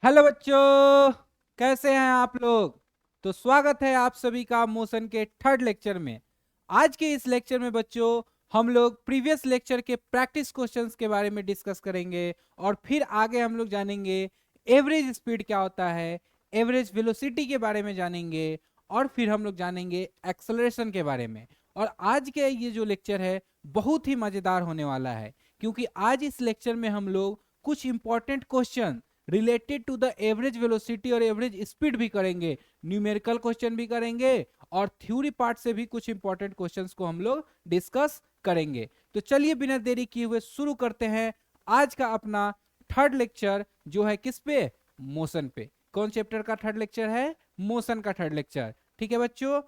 Hello बच्चों, कैसे हैं आप लोग। तो स्वागत है आप सभी का मोशन के थर्ड लेक्चर में। आज के इस लेक्चर में बच्चों हम लोग प्रीवियस लेक्चर के प्रैक्टिस क्वेश्चंस के बारे में डिस्कस करेंगे और फिर आगे हम लोग जानेंगे एवरेज स्पीड क्या होता है, एवरेज वेलोसिटी के बारे में जानेंगे और फिर हम लोग जानेंगे एक्सेलरेशन के बारे में। और आज के ये जो लेक्चर है बहुत ही मजेदार होने वाला है, क्योंकि आज इस लेक्चर में हम लोग कुछ important question related to the average velocity और एवरेज स्पीड भी करेंगे, न्यूमेरिकल क्वेश्चन भी करेंगे और थ्योरी पार्ट से भी कुछ इंपॉर्टेंट क्वेश्चंस को हम लोग डिस्कस करेंगे। तो चलिए बिना देरी किए हुए शुरू करते हैं आज का अपना थर्ड लेक्चर, जो है किस पे, मोशन पे। कौन चैप्टर का थर्ड लेक्चर है? मोशन का थर्ड लेक्चर। ठीक है बच्चों,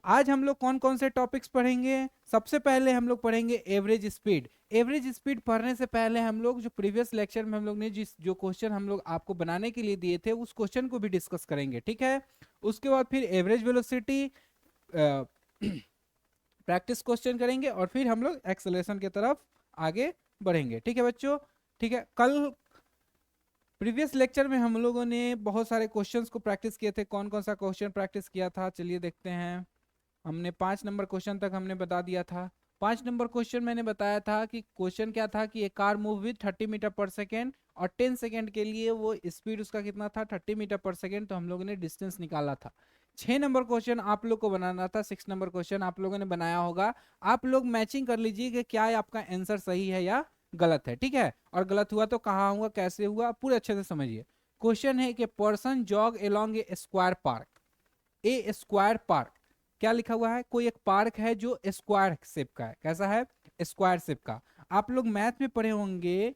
आज हम लोग कौन कौन से टॉपिक्स पढ़ेंगे। सबसे पहले हम लोग पढ़ेंगे एवरेज स्पीड। एवरेज स्पीड पढ़ने से पहले हम लोग जो प्रीवियस लेक्चर में हम लोग ने जिस जो क्वेश्चन हम लोग आपको बनाने के लिए दिए थे उस क्वेश्चन को भी डिस्कस करेंगे, ठीक है। उसके बाद फिर एवरेज वेलोसिटी प्रैक्टिस क्वेश्चन करेंगे और फिर हम लोग एक्सेलरेशन की तरफ आगे बढ़ेंगे, ठीक है बच्चों। ठीक है, कल प्रीवियस लेक्चर में हम लोगों ने बहुत सारे क्वेश्चंस को प्रैक्टिस किए थे। कौन कौन सा क्वेश्चन प्रैक्टिस किया था, चलिए देखते हैं। हमने 5 नंबर क्वेश्चन तक हमने बता दिया था। 5 नंबर क्वेश्चन मैंने बताया था कि क्वेश्चन क्या था कि एक कार मूव विद 30 मीटर पर सेकेंड और 10 सेकेंड के लिए वो स्पीड उसका कितना था, 30 मीटर पर सेकेंड। तो हम लोगों ने डिस्टेंस निकाला था। 6 नंबर क्वेश्चन आप लोग को बनाना था। 6 नंबर क्वेश्चन आप लोगों ने बनाया होगा। आप लोग मैचिंग कर लीजिए कि क्या आपका आंसर सही है या गलत है, ठीक है। और गलत हुआ तो कहाँ हुआ, कैसे हुआ, पूरे अच्छे से समझिए। क्वेश्चन है कि person jog along A square park. A square park, क्या लिखा हुआ है, कोई एक पार्क है जो स्क्वायर शेप का है। कैसा है? स्क्वायर शेप का। आप लोग मैथ में पढ़े होंगे,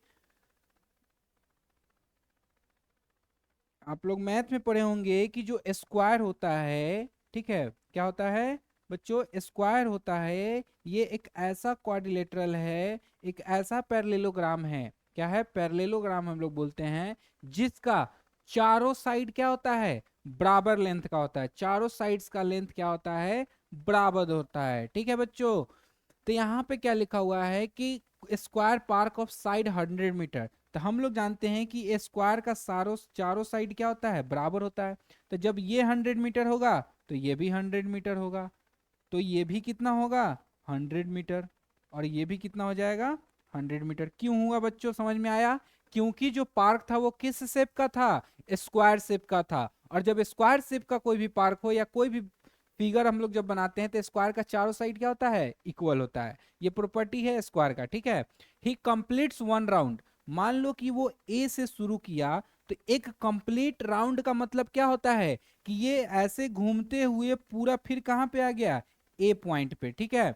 आप लोग मैथ में पढ़े होंगे कि जो स्क्वायर होता है, ठीक है, क्या होता है बच्चों, स्क्वायर होता है ये एक ऐसा क्वाड्रिलेटरल है, एक ऐसा पैरेललोग्राम है। क्या है? पैरेललोग्राम हम लोग बोलते हैं, जिसका चारों साइड क्या होता है, बराबर लेंथ का होता है। चारों साइड्स का लेंथ क्या होता है, बराबर होता है, ठीक है बच्चों। तो यहाँ पे क्या लिखा हुआ है कि square park of side 100 metre. तो हम लोग जानते हैं कि स्क्वायर का सारों चारों साइड क्या होता है, बराबर होता है। तो जब ये 100 मीटर होगा तो ये भी 100 मीटर होगा, तो ये भी कितना होगा, 100 मीटर। और ये भी कितना हो जाएगा, 100 मीटर। क्यों हुआ बच्चों, समझ में आया? क्योंकि जो पार्क था वो किस शेप का था, स्क्वायर शेप का था। और जब स्क्वायर शेप का कोई भी पार्क हो या कोई भी फिगर हम लोग जब बनाते हैं तो स्क्वायर का चारों साइड क्या होता है, इक्वल होता है। ये प्रॉपर्टी है स्क्वायर का, ठीक है। ही कंप्लीट्स 1 राउंड। मान लो कि वो ए से शुरू किया, तो एक कंप्लीट राउंड का मतलब क्या होता है कि ये ऐसे घूमते हुए पूरा फिर कहां पे आ गया, ए पॉइंट पे, ठीक है।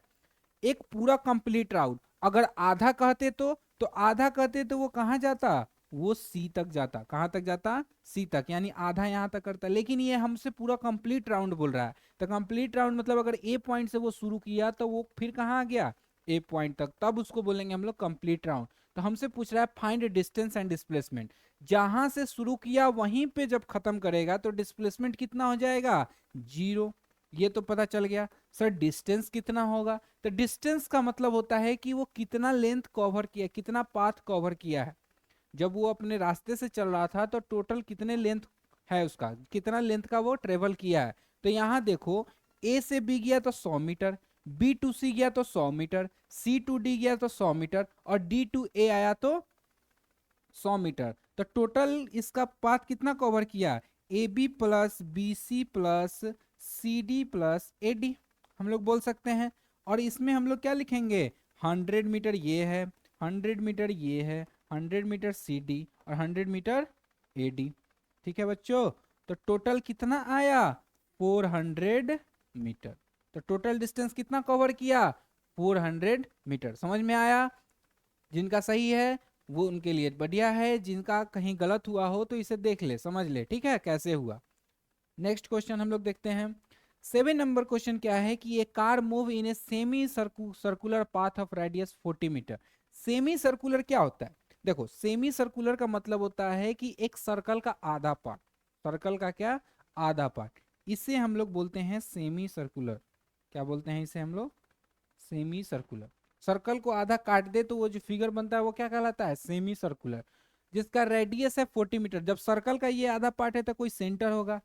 एक पूरा कंप्लीट राउंड। अगर आधा कहते तो आधा कहते तो वो कहां जाता, वो सी तक जाता। कहां तक जाता, सी तक, यानी आधा यहां तक करता। लेकिन ये हमसे पूरा कंप्लीट राउंड बोल रहा है। तो कंप्लीट राउंड मतलब अगर ए पॉइंट से वो शुरू किया तो वो फिर कहां आ गया, ए पॉइंट तक, तब उसको बोलेंगे हम लोग कंप्लीट राउंड। तो हमसे पूछ रहा है फाइंड डिस्टेंस एंड डिस्प्लेसमेंट। जहां से शुरू किया वहीं पे जब खत्म करेगा तो डिस्प्लेसमेंट कितना हो जाएगा, 0। ये तो पता चल गया। सर डिस्टेंस कितना होगा, तो डिस्टेंस का मतलब होता है कि वो कितना लेंथ कवर किया, कितना पाथ कवर किया है। जब वो अपने रास्ते से चल रहा था तो टोटल कितने लेंथ है उसका, कितना लेंथ का वो ट्रेवल किया है। तो यहाँ देखो, ए से बी गया तो 100 मीटर, बी टू सी गया तो 100 मीटर, सी टू डी गया तो 100 मीटर और डी टू ए आया तो 100 मीटर। तो टोटल इसका पाथ कितना कवर किया, A B plus B C plus C D plus A D, हम लोग बोल सकते हैं। और इसमें हम लोग क्या लिखेंगे, 100 मीटर ये है, 100 मीटर ये है, 100 मीटर सी डी और 100 मीटर ए डी, ठीक है बच्चों। तो टोटल कितना आया, 400 मीटर। तो टोटल डिस्टेंस कितना कवर किया, 400 मीटर। समझ में आया? जिनका सही है वो उनके लिए बढ़िया है, जिनका कहीं गलत हुआ हो तो इसे देख ले, समझ ले, ठीक है, कैसे हुआ। नेक्स्ट क्वेश्चन हम लोग देखते हैं। 7 नंबर क्वेश्चन क्या है कि ये car move in a semi circular path of radius 40 metre. Semi circular क्या होता है, देखो सेमी सर्कुलर का मतलब होता है कि एक सर्कल का आधा पार्ट। सर्कल का क्या, आधा पार्ट। इसे हम लोग बोलते हैं सेमी सर्कुलर। क्या बोलते हैं इसे हम लोग, सेमी सर्कुलर। सर्कल को आधा काट दे तो वो जो फिगर बनता है वो क्या कहलाता है, सेमी सर्कुलर। जिसका रेडियस है 40 मीटर। जब सर्कल का ये आधा पार्ट है तो कोई सेंटर होगा,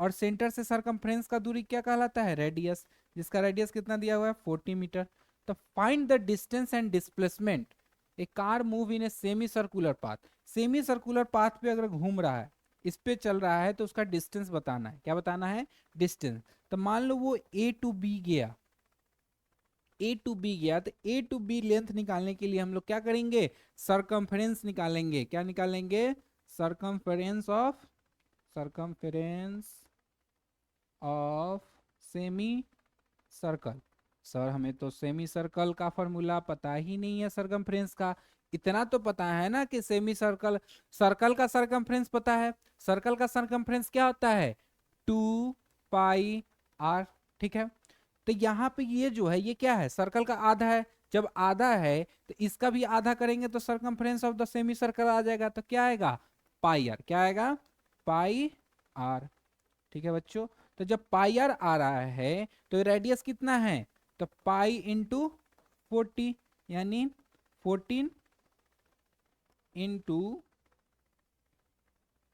और सेंटर से सरकमफ्रेंस का दूरी क्या कहलाता है, रेडियस, जिसका रेडियस कितना दिया हुआ है 40 मीटर। तो find the distance and displacement A car move in a semi circular path. Semi circular path पे अगर घूम रहा है, इस पे चल रहा है, तो उसका डिस्टेंस बताना है। क्या बताना है, डिस्टेंस। तो मान लो वो ए टू बी गया, ए टू बी गया, तो ए टू बी लेंथ निकालने के लिए हम लोग क्या करेंगे, सरकमफ्रेंस निकालेंगे। क्या निकालेंगे, circumference of semi circle. Sir हमें तो सेमी सर्कल का फॉर्मूला पता ही नहीं है सरकमफ्रेंस का। इतना तो पता है ना कि सेमी सर्कल, सर्कल का सरकमफ्रेंस पता है। सर्कल का सरकमफ्रेंस क्या होता है, 2 पाई आर। ठीक है, तो यहाँ पे ये जो है ये क्या है, सर्कल का आधा है। जब आधा है तो इसका भी आधा करेंगे तो circumference of the semi circle आ जाएगा। तो क्या आएगा, पाई आर। क्या आएगा, पाई आर। ठीक है बच्चों, तो जब पाई आर आ रहा है तो रेडियस कितना है, तो पाई इंटू 40, यानी 14 इंटू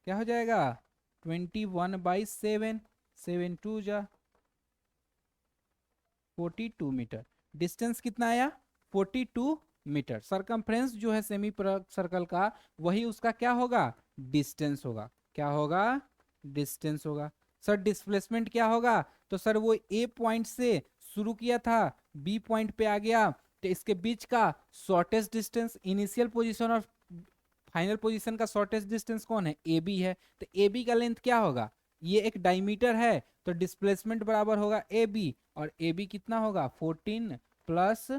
क्या हो जाएगा 21/7, 7 टू जा 42 मीटर। डिस्टेंस कितना आया, 42 मीटर। सरकमफ्रेंस जो है सेमी सर्कल का, वही उसका क्या होगा, डिस्टेंस होगा। क्या होगा, डिस्टेंस होगा। सर डिस्प्लेसमेंट क्या होगा, तो सर वो ए पॉइंट से शुरू किया था, बी पॉइंट पे आ गया, तो इसके बीच का शॉर्टेस्ट डिस्टेंस, इनिशियल पोजीशन और फाइनल पोजीशन का शॉर्टेस्ट डिस्टेंस कौन है, ए बी है। तो ए बी का लेंथ क्या होगा, ये एक डायमीटर है, तो डिस्प्लेसमेंट बराबर होगा ए बी, और ए बी कितना होगा 14 प्लस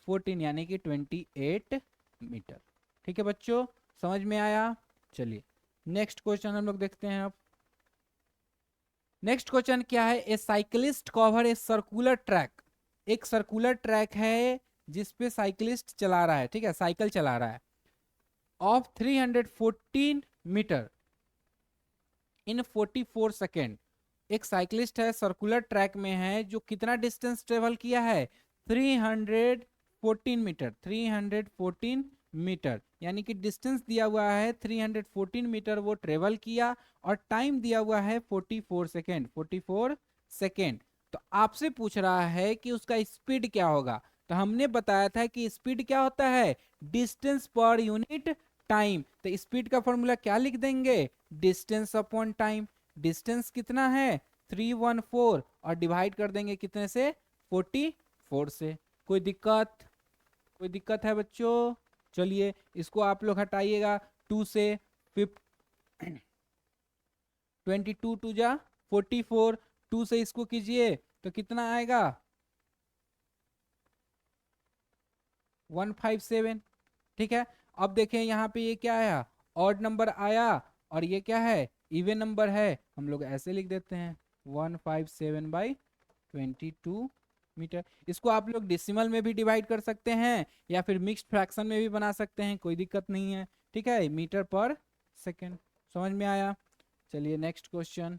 14 यानी कि 28 मीटर। ठीक है बच्चों, समझ में आया। चलिए नेक्स्ट क्वेश्चन हम लोग देखते हैं अब। नेक्स्ट क्वेश्चन क्या है, a cyclist cover a circular track. एक सर्कुलर ट्रैक है जिसपे साइकिलिस्ट चला रहा है, ठीक है, साइकिल चला रहा है, ऑफ 314 मीटर इन 44 सेकेंड। एक साइकिलिस्ट है, सर्कुलर ट्रैक में है, जो कितना डिस्टेंस ट्रेवल किया है, 314 मीटर। 314 मीटर यानी कि डिस्टेंस दिया हुआ है 314 मीटर वो ट्रेवल किया, और टाइम दिया हुआ है 44 सेकेंड। 44 सेकेंड। तो आपसे पूछ रहा है कि उसका स्पीड क्या होगा। तो हमने बताया था कि स्पीड क्या होता है, डिस्टेंस पर यूनिट टाइम। तो स्पीड का फॉर्मूला क्या लिख देंगे, डिस्टेंस अपॉन टाइम। डिस्टेंस कितना है 314, और डिवाइड कर देंगे कितने से, 44 से। कोई दिक्कत, कोई दिक्कत है बच्चों। चलिए इसको आप लोग हटाइएगा, 2 से 22 टू जा 44, 2 से इसको कीजिए तो कितना आएगा 157। ठीक है, अब देखें यहाँ पे ये क्या आया, ऑड नंबर आया, और ये क्या है, इवन नंबर है। हम लोग ऐसे लिख देते हैं 157/22 मीटर। इसको आप लोग डेसिमल में भी डिवाइड कर सकते हैं, या फिर मिक्स्ड फ्रैक्शन में भी बना सकते हैं, कोई दिक्कत नहीं है। ठीक है, मीटर पर सेकेंड। समझ में आया। चलिए नेक्स्ट क्वेश्चन।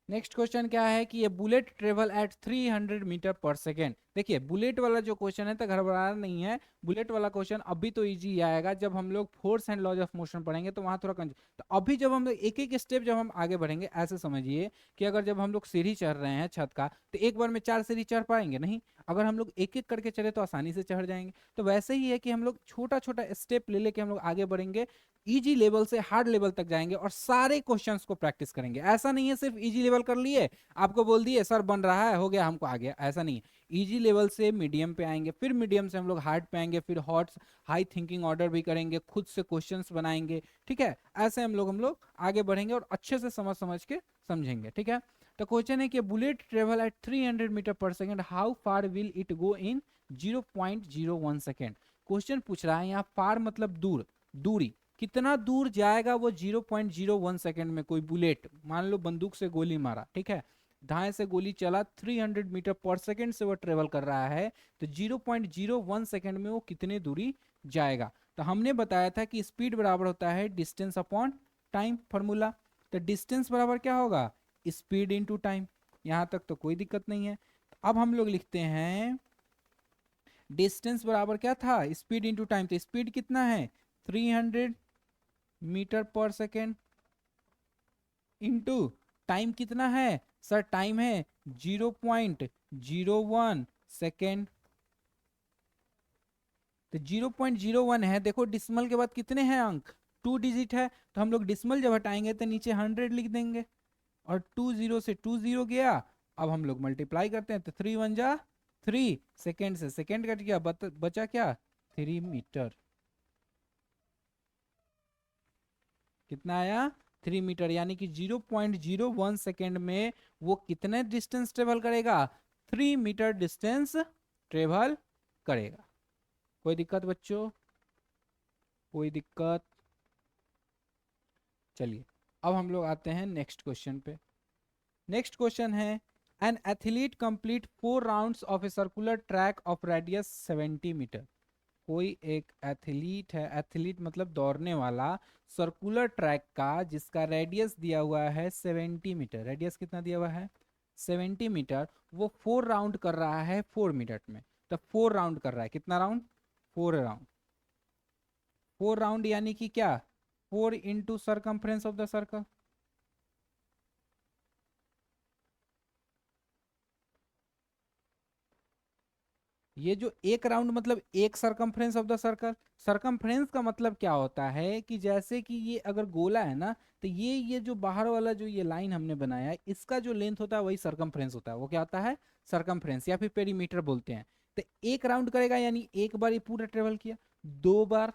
नेक्स्ट क्वेश्चन क्या है कि ये बुलेट ट्रेवल एट 300 मीटर पर सेकेंड। देखिए बुलेट वाला जो क्वेश्चन है तो घबराना नहीं है, बुलेट वाला क्वेश्चन अभी तो इजी आएगा, जब हम लोग force and laws of motion पढ़ेंगे तो वहां थोड़ा तो अभी जब हम लोग एक एक स्टेप जब हम आगे बढ़ेंगे, ऐसे समझिए कि अगर जब हम लोग सीढ़ी चढ़ रहे हैं छत का, तो एक बार में 4 सीढ़ी चढ़ पाएंगे नहीं, अगर हम लोग एक एक करके चले तो आसानी से चढ़ जाएंगे। तो वैसे ही है कि हम लोग छोटा छोटा स्टेप ले लेके हम लोग आगे बढ़ेंगे, इजी लेवल से हार्ड लेवल तक जाएंगे, और सारे क्वेश्चंस को प्रैक्टिस करेंगे। ऐसा नहीं है सिर्फ इजी लेवल कर लिए, आपको बोल दिए सर बन रहा है हो गया हमको आ गया, ऐसा नहीं है। इजी लेवल से मीडियम पे आएंगे, फिर मीडियम से हम लोग हार्ड पे आएंगे, फिर हॉट हाई थिंकिंग ऑर्डर भी करेंगे, खुद से क्वेश्चंस बनाएंगे। ठीक है, ऐसे हम लोग आगे बढ़ेंगे और अच्छे से समझ समझ के समझेंगे। ठीक है, तो क्वेश्चन है कि बुलेट ट्रेवल एट 300 मीटर पर second, how far will it go in 0.01 second. Question पूछ रहा है यहाँ फार मतलब दूर, दूरी कितना दूर जाएगा वो 0.01 सेकेंड में। कोई बुलेट मान लो बंदूक से गोली मारा, ठीक है, दाएं से गोली चला, 300 मीटर पर सेकेंड से वो ट्रेवल कर रहा है, तो 0.01 सेकेंड में वो कितने दूरी जाएगा। तो हमने बताया था कि स्पीड बराबर होता है डिस्टेंस अपॉन टाइम फॉर्मूला। तो डिस्टेंस बराबर क्या होगा, स्पीड इनटू टाइम। यहां तक तो कोई दिक्कत नहीं है। तो अब हम लोग लिखते हैं डिस्टेंस बराबर क्या था, स्पीड इनटू टाइम। तो स्पीड कितना है 300 मीटर पर सेकेंड इंटू टाइम कितना है सर, टाइम है 0.01 सेकेंड। तो 0.01 है, देखो डिसिमल के बाद कितने हैं अंक, 2 डिजिट है, तो हम लोग डिसिमल जब हटाएंगे तो नीचे 100 लिख देंगे, और 20 से 20 गया। अब हम लोग मल्टीप्लाई करते हैं तो 3 1 जा 3, सेकेंड से सेकेंड कट गया, बचा क्या 3 मीटर। कितना आया 3 मीटर, यानी कि 0.01 सेकेंड में वो कितने डिस्टेंस ट्रेवल करेगा, 3 मीटर डिस्टेंस ट्रेवल करेगा। कोई दिक्कत बच्चों, कोई दिक्कत? चलिए अब हम लोग आते हैं नेक्स्ट क्वेश्चन पे। नेक्स्ट क्वेश्चन है, an athlete complete 4 rounds of a circular track of radius 70 metre. कोई एक एथलीट है, एथलीट मतलब दौड़ने वाला, सर्कुलर ट्रैक का जिसका रेडियस दिया हुआ है 70 मीटर। रेडियस कितना दिया हुआ है 70 मीटर। वो 4 राउंड कर रहा है 4 मिनट में। तो 4 राउंड कर रहा है, कितना राउंड 4 राउंड। 4 राउंड यानी कि क्या 4 into circumference of the circle. ये जो एक राउंड मतलब एक circumference of the circle. Circumference का मतलब क्या होता है कि जैसे कि ये अगर गोला है ना, तो ये जो बाहर वाला जो ये लाइन हमने बनाया है, इसका जो लेंथ होता है वही सरकमफ्रेंस होता है। वो क्या होता है सरकमफ्रेंस, या फिर पेरीमीटर बोलते हैं। तो एक राउंड करेगा यानी एक बार ये पूरा ट्रेवल किया, 2 बार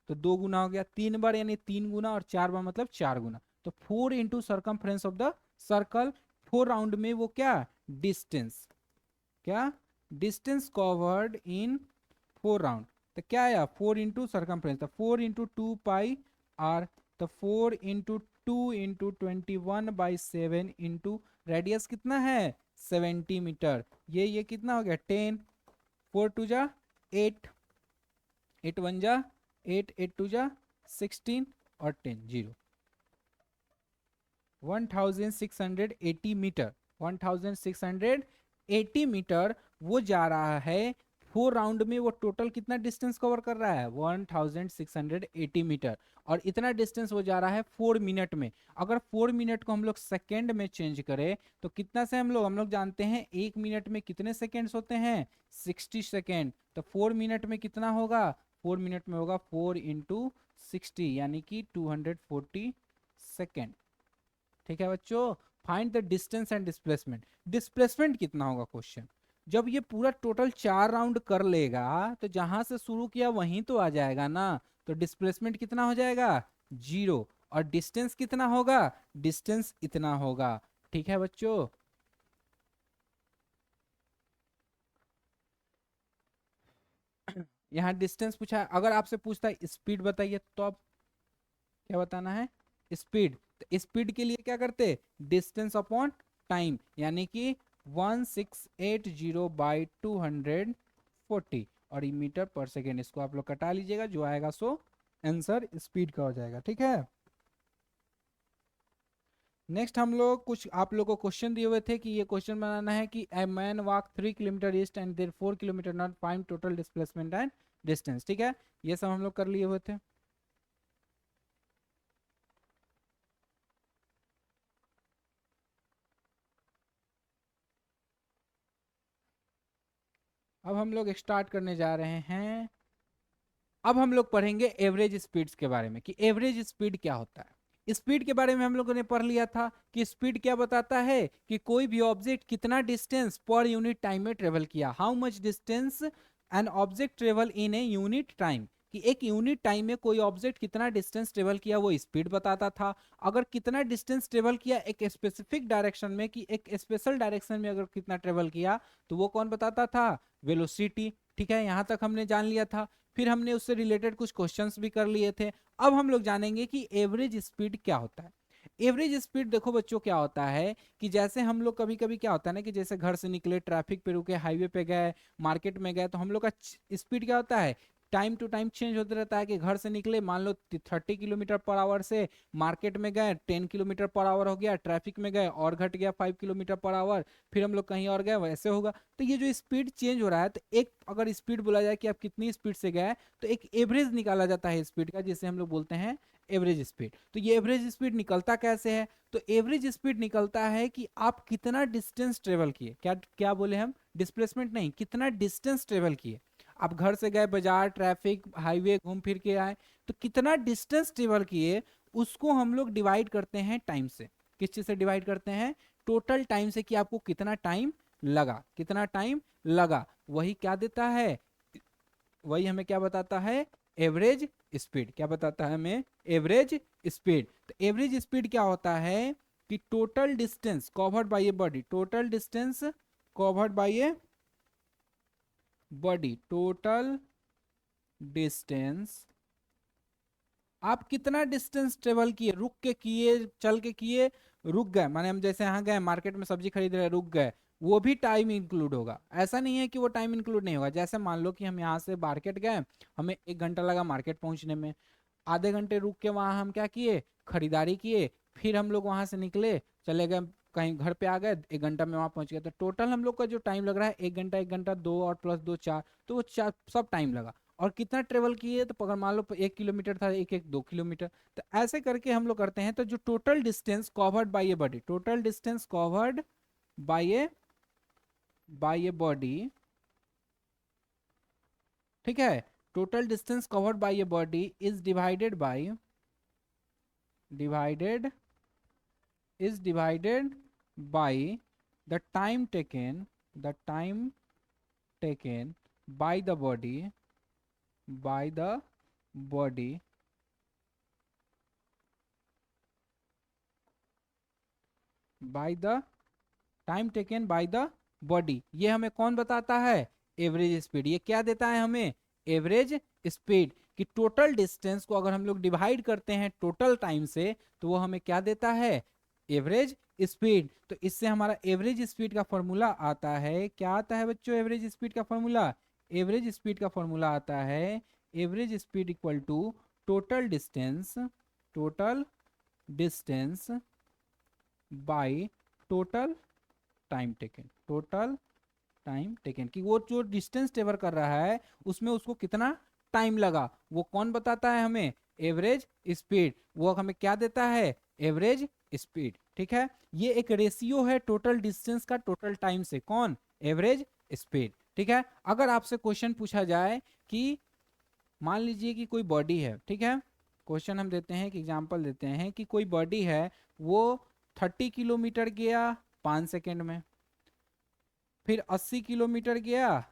तो 2 गुना हो गया, 3 बार यानी 3 गुना, और 4 बार मतलब 4 गुना। तो 4 into circumference of the circle. 4 round में वो क्या डिस्टेंस, क्या डिस्टेंस कवर्ड इन 4 राउंड। तो क्या आया 4 इंटू सरकमफ्रेंस, तो 4 इंटू 2 पाई आर। तो 4 इंटू 2 इंटू 21/7 इंटू रेडियस कितना है 70 मीटर। ये कितना हो गया 10, 4 2 जा 8, 8 1 जा 8, 8 2 जा 16, और 10 0। 1680 मीटर, 1680 मीटर वो जा रहा है 4 राउंड में। वो टोटल कितना डिस्टेंस कवर कर रहा है 1680 मीटर, और इतना डिस्टेंस वो जा रहा है 4 मिनट में। अगर 4 मिनट को हम लोग सेकेंड में चेंज करें तो कितना से हम लोग जानते हैं 1 मिनट में कितने सेकेंड्स होते हैं 60 सेकेंड। तो 4 मिनट में कितना होगा 4 मिनट में होगा 4 इंटू 60 यानी कि 240 सेकेंड। ठीक है बच्चों, find the distance and displacement. Displacement कितना होगा क्वेश्चन, जब ये पूरा टोटल 4 राउंड कर लेगा तो जहां से शुरू किया वहीं तो आ जाएगा ना। तो डिस्प्लेसमेंट कितना हो जाएगा 0, और डिस्टेंस कितना होगा, डिस्टेंस इतना होगा। ठीक है बच्चों, यहाँ डिस्टेंस पूछा है। अगर आपसे पूछता है स्पीड बताइए तो आप क्या बताना है स्पीड। तो स्पीड के लिए क्या करते डिस्टेंस अपॉन टाइम, यानी कि 1680/240, और ये मीटर पर सेकेंड। इसको आप लोग कटा लीजिएगा, जो आएगा सो आंसर स्पीड का हो जाएगा। ठीक है, नेक्स्ट हम लोग कुछ आप लोगों को क्वेश्चन दिए हुए थे कि ये क्वेश्चन बनाना है कि a man walk 3 kilometre east and there 4 kilometre north, find total displacement and distance. ठीक है, ये सब हम लोग कर लिए हुए थे। अब हम लोग स्टार्ट करने जा रहे हैं। अब हम लोग पढ़ेंगे एवरेज स्पीड्स के बारे में कि एवरेज स्पीड क्या होता है। स्पीड के बारे में हम लोगों ने पढ़ लिया था कि स्पीड क्या बताता है कि कोई भी ऑब्जेक्ट कितना डिस्टेंस पर यूनिट टाइम में ट्रेवल किया, how much distance an object travel in a unit time, कि एक यूनिट टाइम में कोई ऑब्जेक्ट कितना डिस्टेंस ट्रेवल किया वो स्पीड बताता था। अगर कितना डिस्टेंस ट्रेवल किया एक स्पेसिफिक डायरेक्शन में, कि एक स्पेशल डायरेक्शन में अगर कितना ट्रेवल किया, तो वो कौन बताता था वेलोसिटी। ठीक है, यहां तक हमने जान लिया था। फिर हमने उससे रिलेटेड कुछ क्वेश्चंस भी कर लिए थे। अब हम लोग जानेंगे कि एवरेज स्पीड क्या होता है। एवरेज स्पीड देखो बच्चों क्या होता है कि जैसे हम लोग कभी कभी क्या होता है ना कि जैसे घर से निकले, ट्रैफिक पे रुके, हाईवे पे गए, मार्केट में गए, तो हम लोग का स्पीड क्या होता है टाइम टू टाइम चेंज होते रहता है कि घर से निकले मान लो 30 km/h से, मार्केट में गए 10 km/h हो गया, ट्रैफिक में गए और घट गया 5 km/h, फिर हम लोग कहीं और गए वैसे होगा। तो ये जो स्पीड चेंज हो रहा है, तो एक अगर स्पीड बोला जाए कि आप कितनी स्पीड से गए, तो एक एवरेज निकाला जाता है स्पीड का, जिसे हम लोग बोलते हैं एवरेज स्पीड। तो ये एवरेज स्पीड निकलता कैसे है? तो एवरेज स्पीड निकलता है कि आप कितना डिस्टेंस ट्रेवल किए, क्या क्या बोले हम, डिस्प्लेसमेंट नहीं, कितना डिस्टेंस ट्रेवल किए। आप घर से गए बाजार, ट्रैफिक, हाईवे घूम फिर के आए, तो कितना डिस्टेंस ट्रेवल किए उसको हम लोग डिवाइड करते हैं टाइम से। किस चीज से डिवाइड करते हैं? टोटल टाइम से, कि आपको कितना टाइम लगा, कितना टाइम लगा, वही क्या देता है, वही हमें क्या बताता है, एवरेज स्पीड। क्या बताता है हमें? Average speed. तो एवरेज स्पीड क्या होता है कि total distance covered by a body, total distance covered by a body, total distance, आप कितना डिस्टेंस ट्रेवल किए, रुक के किए, चल के किए, रुक गए, माने हम जैसे यहाँ गए मार्केट में सब्जी खरीद रहे, रुक गए, वो भी टाइम इंक्लूड होगा। ऐसा नहीं है कि वो टाइम इंक्लूड नहीं होगा। जैसे मान लो कि हम यहाँ से मार्केट गए, हमें 1 घंटा लगा मार्केट पहुंचने में, आधे घंटे रुक के वहां हम क्या किए, खरीदारी किए, फिर हम लोग वहां से निकले, चले गए कहीं घर पे आ गए, 1 घंटा में वहां पहुंच गए। तो टोटल हम लोग का जो टाइम लग रहा है 1 घंटा, 1 घंटा, 2 और +2 4, तो वो चार सब टाइम लगा। और कितना ट्रेवल किए, तो अगर मान लो 1 किलोमीटर था, एक एक 2 किलोमीटर, तो ऐसे करके हम लोग करते हैं। तो जो total distance covered by a body, total distance covered by a body, ठीक है, total distance covered by a body is divided is divided by the time taken, the time taken by the body, by the body, by the time taken by the body. ये हमें कौन बताता है? Average speed. ये क्या देता है हमें? Average speed. कि टोटल डिस्टेंस को अगर हम लोग डिवाइड करते हैं टोटल टाइम से, तो वो हमें क्या देता है? Average speed. तो इससे हमारा एवरेज स्पीड का फॉर्मूला आता है, क्या आता है बच्चों एवरेज स्पीड का फॉर्मूला? एवरेज स्पीड का फॉर्मूला आता है, average speed equal to total distance, total distance by total time taken, total time taken. कि वो जो डिस्टेंस ट्रेवल कर रहा है उसमें उसको कितना टाइम लगा, वो कौन बताता है हमें? Average speed. वो हमें क्या देता है? Average speed. ठीक है, ये एक रेशियो है टोटल डिस्टेंस का टोटल टाइम से, कौन? Average speed. ठीक है, अगर आपसे क्वेश्चन पूछा जाए कि मान लीजिए कि कोई बॉडी है, ठीक है, क्वेश्चन हम देते हैं कि एग्जांपल देते हैं कि कोई बॉडी है, वो 30 किलोमीटर गया 5 सेकेंड में, फिर 80 किलोमीटर गया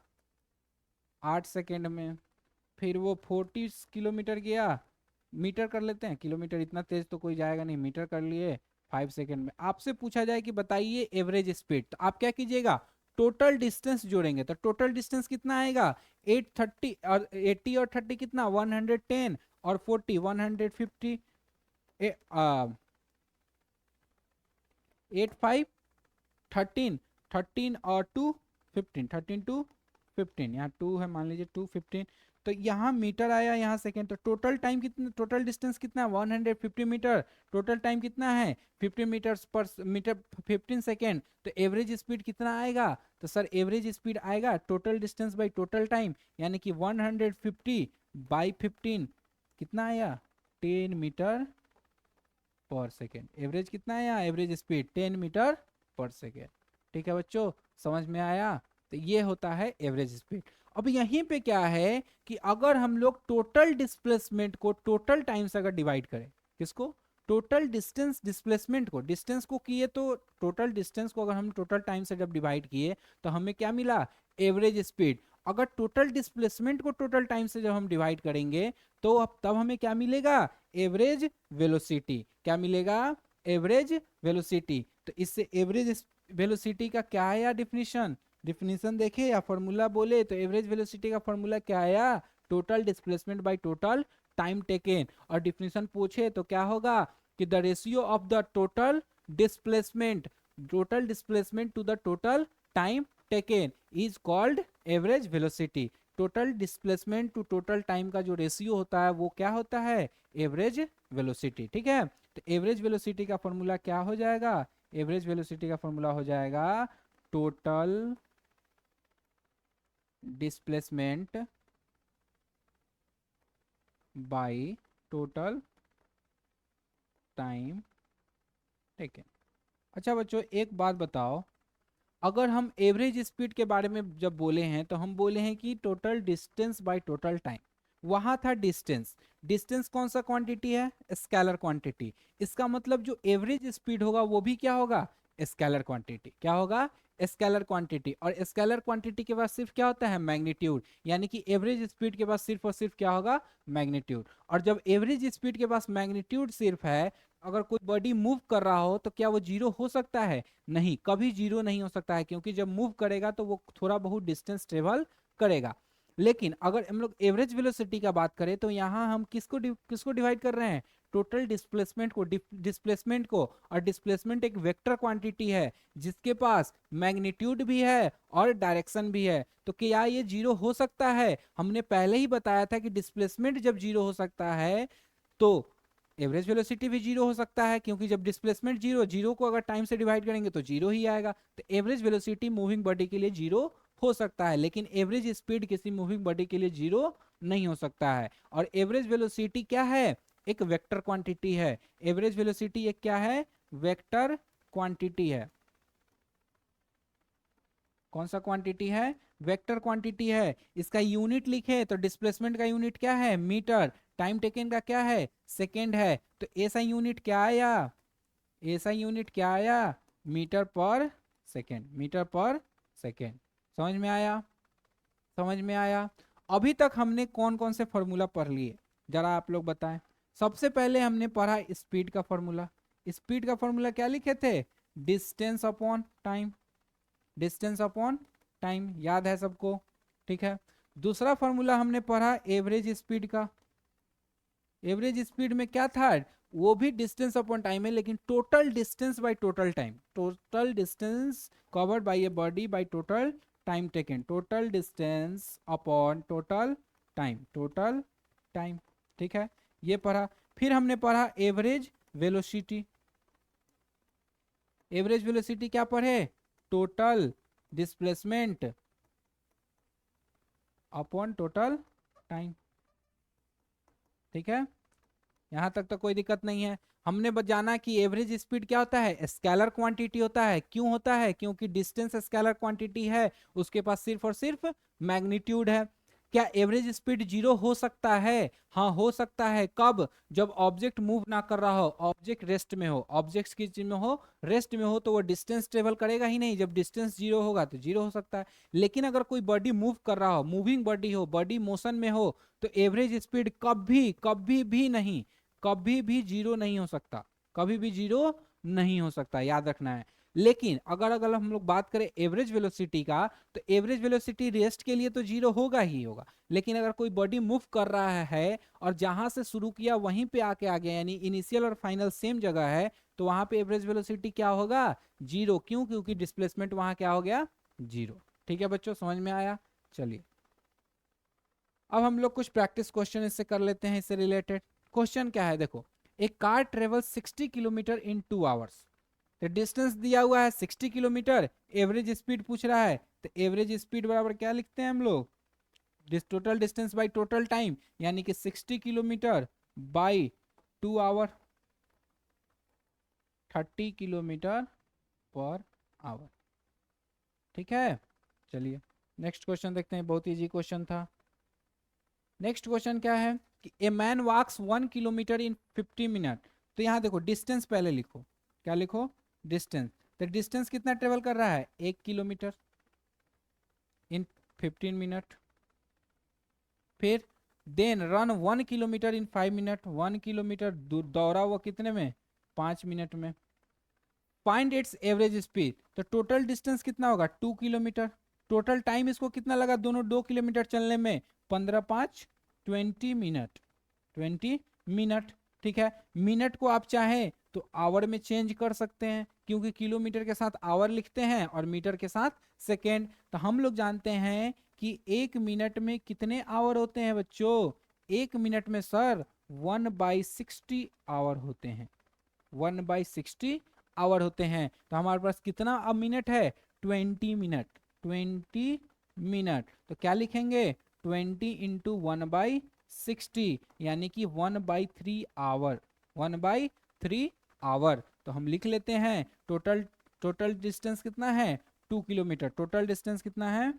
8 सेकेंड में, फिर वो 40 किलोमीटर गया, मीटर कर लेते हैं, किलोमीटर इतना तेज तो कोई जाएगा नहीं, मीटर कर लिए 5 सेकेंड में। आपसे पूछा जाए कि बताइए एवरेज स्पीड, तो आप क्या कीजिएगा? टोटल डिस्टेंस जोड़ेंगे। तो टोटल डिस्टेंस कितना आएगा? 830 और 80 और 30 कितना? 110 और 40 150, 8 5 13, 13 और 2 15, 13 टू 15, यहाँ 2 है मान लीजिए 2 15, तो यहाँ मीटर आया, यहाँ सेकेंड। तो टोटल टाइम कितना, टोटल डिस्टेंस कितना है? 150 मीटर। टोटल टाइम कितना है? 15 मीटर पर मीटर, 15 सेकेंड। तो एवरेज स्पीड कितना आएगा? तो सर एवरेज स्पीड आएगा total distance by total time, यानी कि 150 बाई 15 कितना आया? 10 मीटर पर सेकेंड। एवरेज कितना आया? एवरेज स्पीड 10 मीटर पर सेकेंड। ठीक है बच्चों, समझ में आया? तो ये होता है एवरेज स्पीड। अब यहीं पे क्या है कि अगर हम लोग टोटल डिस्प्लेसमेंट को टोटल टाइम से अगर डिवाइड करें, किसको? टोटल डिस्टेंस डिस्प्लेसमेंट को, डिस्टेंस को किए, तो टोटल डिस्टेंस को अगर हम टोटल टाइम से जब डिवाइड किए तो हमें क्या मिला? Average speed. अगर टोटल डिस्प्लेसमेंट को टोटल टाइम से जब हम डिवाइड करेंगे तो अब तब हमें क्या मिलेगा? Average velocity. क्या मिलेगा? Average velocity. तो इससे एवरेज वेलोसिटी का क्या आया डिफिनीशन? डिफिनीशन देखे या फॉर्मूला बोले तो एवरेज वेलोसिटी का फॉर्मूला क्या आया? Total displacement by total time taken. और डिफिनीशन पूछे तो क्या होगा कि the ratio of the total displacement to the total time taken is called average velocity. Total displacement to total time का जो रेशियो होता है वो क्या होता है, एवरेज वेलोसिटी। ठीक है, तो एवरेज वेलोसिटी का फॉर्मूला क्या हो जाएगा, एवरेज वेलोसिटी का फॉर्मूला हो जाएगा total displacement by total time. ठीक है, अच्छा बच्चों एक बात बताओ, अगर हम एवरेज स्पीड के बारे में जब बोले हैं तो हम बोले हैं कि total distance by total time, वहां था डिस्टेंस। डिस्टेंस कौन सा क्वांटिटी है, स्केलर क्वांटिटी। इसका मतलब जो एवरेज स्पीड होगा वो भी क्या होगा, स्केलर क्वांटिटी। क्या होगा, स्केलर क्वांटिटी। और स्केलर क्वांटिटी के बाद सिर्फ क्या होता है, मैग्नीट्यूड। यानी कि एवरेज स्पीड के बाद सिर्फ और सिर्फ क्या होगा, मैग्नीट्यूड। और जब एवरेज स्पीड के पास मैग्नीट्यूड सिर्फ है, अगर कोई बॉडी मूव कर रहा हो तो क्या वो जीरो हो सकता है, नहीं, कभी जीरो नहीं हो सकता है, क्योंकि जब मूव करेगा तो वो थोड़ा बहुत डिस्टेंस ट्रेवल करेगा। लेकिन अगर हम लोग एवरेज वेलोसिटी का बात करें तो यहाँ हम किसको डिवाइड कर रहे हैं, टोटल डिस्प्लेसमेंट को, डिस्प्लेसमेंट को। और डिस्प्लेसमेंट एक वेक्टर क्वांटिटी है जिसके पास मैग्नीट्यूड भी है और डायरेक्शन भी है। तो क्या ये जीरो हो सकता है, हमने पहले ही बताया था कि डिस्प्लेसमेंट जब जीरो हो सकता है तो एवरेज वेलोसिटी भी जीरो हो सकता है, क्योंकि जब डिस्प्लेसमेंट जीरो, जीरो को अगर टाइम से डिवाइड करेंगे तो जीरो ही आएगा। तो एवरेज वेलोसिटी मूविंग बॉडी के लिए जीरो हो सकता है, लेकिन एवरेज स्पीड किसी मूविंग बॉडी के लिए जीरो नहीं हो सकता है। और एवरेज वेलोसिटी क्या है, एक वेक्टर क्वांटिटी है। एवरेज वेलोसिटी एक क्या है, वेक्टर क्वांटिटी है। कौन सा क्वांटिटी है, वेक्टर क्वांटिटी है। इसका यूनिट लिखे तो डिस्प्लेसमेंट का यूनिट क्या है, मीटर। टाइम टेकन का क्या है, सेकेंड है। तो ऐसा यूनिट क्या आया, ऐसा यूनिट क्या आया, मीटर पर सेकेंड, मीटर पर सेकेंड। समझ में आया, समझ में आया। अभी तक हमने कौन कौन से फॉर्मूला पढ़ लिए, जरा आप लोग बताएं। सबसे पहले हमने पढ़ा स्पीड का फॉर्मूला। स्पीड का फॉर्मूला क्या लिखे थे, distance upon time, distance upon time, याद है सबको। ठीक है, दूसरा फॉर्मूला हमने पढ़ा एवरेज स्पीड का। एवरेज स्पीड में क्या था, वो भी डिस्टेंस अपॉन टाइम है, लेकिन total distance by total time, total distance covered by a body by total time taken, total distance upon total time, total time. ठीक है, ये पढ़ा। फिर हमने पढ़ा एवरेज वेलोसिटी। एवरेज वेलोसिटी क्या पढ़े, total displacement upon total time. ठीक है, यहां तक तो कोई दिक्कत नहीं है। हमने बस जाना कि एवरेज स्पीड क्या होता है, स्केलर क्वांटिटी होता है। क्यों होता है, क्योंकि डिस्टेंस स्केलर क्वांटिटी है, उसके पास सिर्फ और सिर्फ मैग्नीट्यूड है। क्या एवरेज स्पीड जीरो हो सकता है, हाँ हो सकता है। कब, जब ऑब्जेक्ट मूव ना कर रहा हो, ऑब्जेक्ट रेस्ट में हो। ऑब्जेक्ट किस चीज में हो, रेस्ट में हो, तो वो डिस्टेंस ट्रेवल करेगा ही नहीं। जब डिस्टेंस जीरो होगा तो जीरो हो सकता है। लेकिन अगर कोई बॉडी मूव कर रहा हो, मूविंग बॉडी हो, बॉडी मोशन में हो, तो एवरेज स्पीड कभी कभी भी नहीं, कभी भी जीरो नहीं हो सकता, कभी भी जीरो नहीं हो सकता, याद रखना है। लेकिन अगर अगर हम लोग बात करें एवरेज वेलोसिटी का, तो एवरेज वेलोसिटी रेस्ट के लिए तो जीरो होगा ही होगा। लेकिन अगर कोई बॉडी मूव कर रहा है और जहां से शुरू किया वहीं पे आके आ गया, यानी इनिशियल और फाइनल सेम जगह है, तो वहां पे एवरेज वेलोसिटी क्या होगा, जीरो। क्यों, क्योंकि डिस्प्लेसमेंट वहां क्या हो गया, जीरो। ठीक है बच्चों, समझ में आया। चलिए अब हम लोग कुछ प्रैक्टिस क्वेश्चन इससे कर लेते हैं, इससे रिलेटेड। क्वेश्चन क्या है, देखो, एक कार ट्रेवल 60 किलोमीटर इन 2 आवर्स। तो डिस्टेंस दिया हुआ है 60 किलोमीटर, एवरेज स्पीड पूछ रहा है, तो एवरेज स्पीड बराबर क्या लिखते हैं हम लोग, total distance by total time, यानी कि 60 kilometre by 2 hour, 30 kilometre per hour. ठीक है, चलिए नेक्स्ट क्वेश्चन देखते हैं, बहुत इजी क्वेश्चन था। नेक्स्ट क्वेश्चन क्या है कि a man walks 1 kilometre in 50 minute. तो यहाँ देखो डिस्टेंस पहले लिखो, क्या लिखो, डिस्टेंस। तो डिस्टेंस कितना ट्रेवल कर रहा है, 1 किलोमीटर इन 15 मिनट। फिर then run 1 kilometre in 5 minute, 1 kilometre दौड़ा वो कितने में, 5 मिनट में। Find its average speed. तो टोटल डिस्टेंस कितना होगा, 2 किलोमीटर। टोटल टाइम इसको कितना लगा, दोनों 2 किलोमीटर चलने में, 15 5 20 मिनट, 20 मिनट। ठीक है, मिनट को आप चाहें तो आवर में चेंज कर सकते हैं, क्योंकि किलोमीटर के साथ आवर लिखते हैं और मीटर के साथ सेकेंड। तो हम लोग जानते हैं कि 1 मिनट में कितने आवर होते हैं बच्चों? 1 मिनट में सर 1/60 आवर होते हैं, 1/60 आवर होते हैं। तो हमारे पास कितना अब मिनट है? 20 मिनट, 20 मिनट। तो क्या लिखेंगे? 20 इंटू 1/60 यानी कि 1/3 आवर, 1/3 आवर। तो हम लिख लेते हैं टोटल डिस्टेंस कितना है? 2 किलोमीटर। टोटल डिस्टेंस कितना है?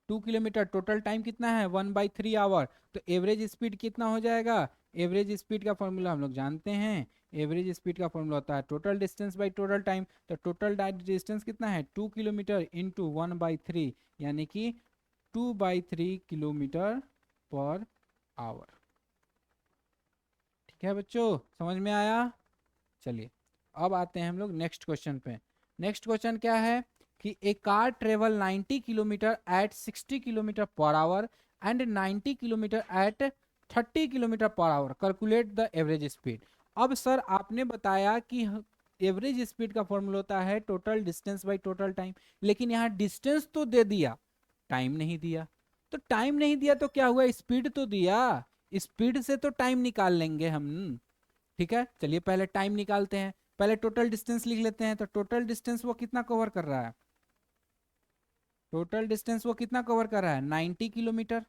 2 किलोमीटर। टोटल टाइम कितना है? 1/3 आवर। तो एवरेज स्पीड कितना हो जाएगा? एवरेज स्पीड का फॉर्मूला हम लोग जानते हैं। एवरेज स्पीड का फॉर्मूला होता है total distance by total time. तो टोटल डिस्टेंस कितना है? 2 किलोमीटर इंटू 1/3 यानी कि 2/3 किलोमीटर पर आवर। ठीक है बच्चों, समझ में आया? चलिए अब आते हैं हम लोग नेक्स्ट क्वेश्चन पे। नेक्स्ट क्वेश्चन क्या है कि a car travel 90 kilometre at 60 kilometre per hour and 90 kilometre at 30 kilometre per hour, calculate the average speed. अब सर आपने बताया कि एवरेज स्पीड का फॉर्मूला होता है total distance by total time, लेकिन यहाँ डिस्टेंस तो दे दिया, टाइम नहीं दिया। तो टाइम नहीं दिया तो क्या हुआ? स्पीड तो दिया, स्पीड से तो टाइम निकाल लेंगे हम। ठीक है, चलिए पहले टाइम निकालते हैं। पहले टोटल डिस्टेंस लिख लेते हैं। तो टोटल डिस्टेंस वो कितना कवर कर रहा है? टोटल डिस्टेंस वो कितना कवर कर रहा है? 90 किलोमीटर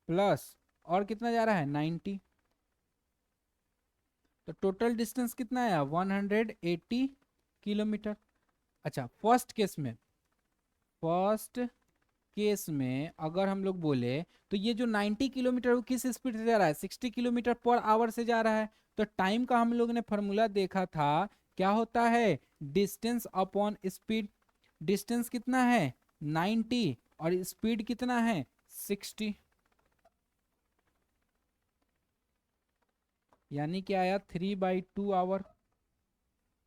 प्लस और कितना जा रहा है? 90। तो टोटल डिस्टेंस कितना आया? 180 किलोमीटर। अच्छा, फर्स्ट केस में अगर हम लोग बोले तो ये जो 90 किलोमीटर वो किस स्पीड से जा रहा है? 60 किलोमीटर पर आवर से जा रहा है। तो टाइम का हम लोग ने फॉर्मूला देखा था, क्या होता है? Distance upon speed. डिस्टेंस कितना है? 90 और स्पीड कितना है? 60, यानी कि आया 3/2 आवर।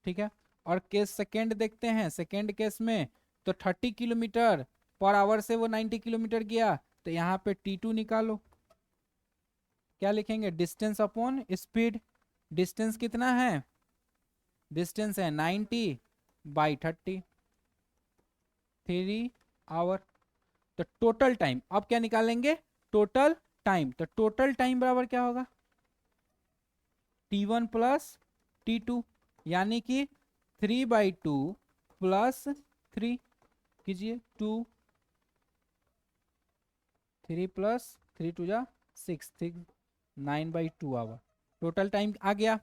ठीक है, और केस सेकेंड देखते हैं। सेकेंड केस में तो 30 किलोमीटर पर आवर से वो 90 किलोमीटर गया, तो यहाँ पे T2 निकालो। क्या लिखेंगे? Distance upon speed. डिस्टेंस कितना है? डिस्टेंस है 90/30, 3 आवर। तो टोटल टाइम अब क्या निकालेंगे? Total time. तो टोटल टाइम बराबर क्या होगा? T1 प्लस T2, यानी कि 3/2 प्लस 3 कीजिए, 2, 3 प्लस 3 2 जा 6, 9/2 आवर। टोटल टाइम आ गया।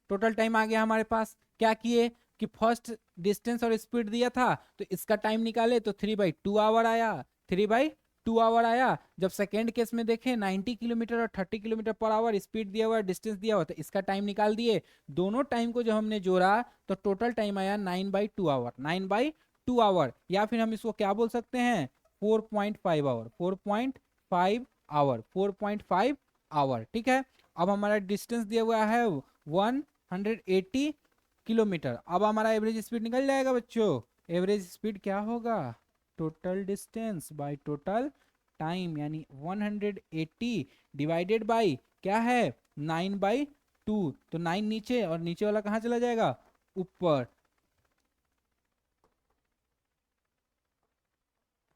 टोटल टाइम आ गया हमारे पास। क्या किए कि फर्स्ट डिस्टेंस और स्पीड दिया था तो इसका टाइम निकाले, तो 3/2 आवर आया, 3/2 आवर आया। जब सेकेंड केस में देखें 90 किलोमीटर और 30 किलोमीटर पर आवर स्पीड दिया हुआ है, डिस्टेंस दिया हुआ, तो इसका टाइम निकाल दिए। दोनों टाइम को जब हमने जोड़ा तो टोटल टाइम आया 9/2 आवर, 9/2 आवर। या फिर हम इसको क्या बोल सकते हैं? 4.5 आवर, 4.5 आवर, 4.5 आवर। ठीक है, अब हमारा डिस्टेंस दिया हुआ है 180 किलोमीटर। अब हमारा एवरेज स्पीड निकल जाएगा बच्चों। एवरेज स्पीड क्या होगा? Total distance by total time, यानी 180 डिवाइडेड बाय क्या है? 9/2। तो 9 नीचे और नीचे वाला कहाँ चला जाएगा? ऊपर।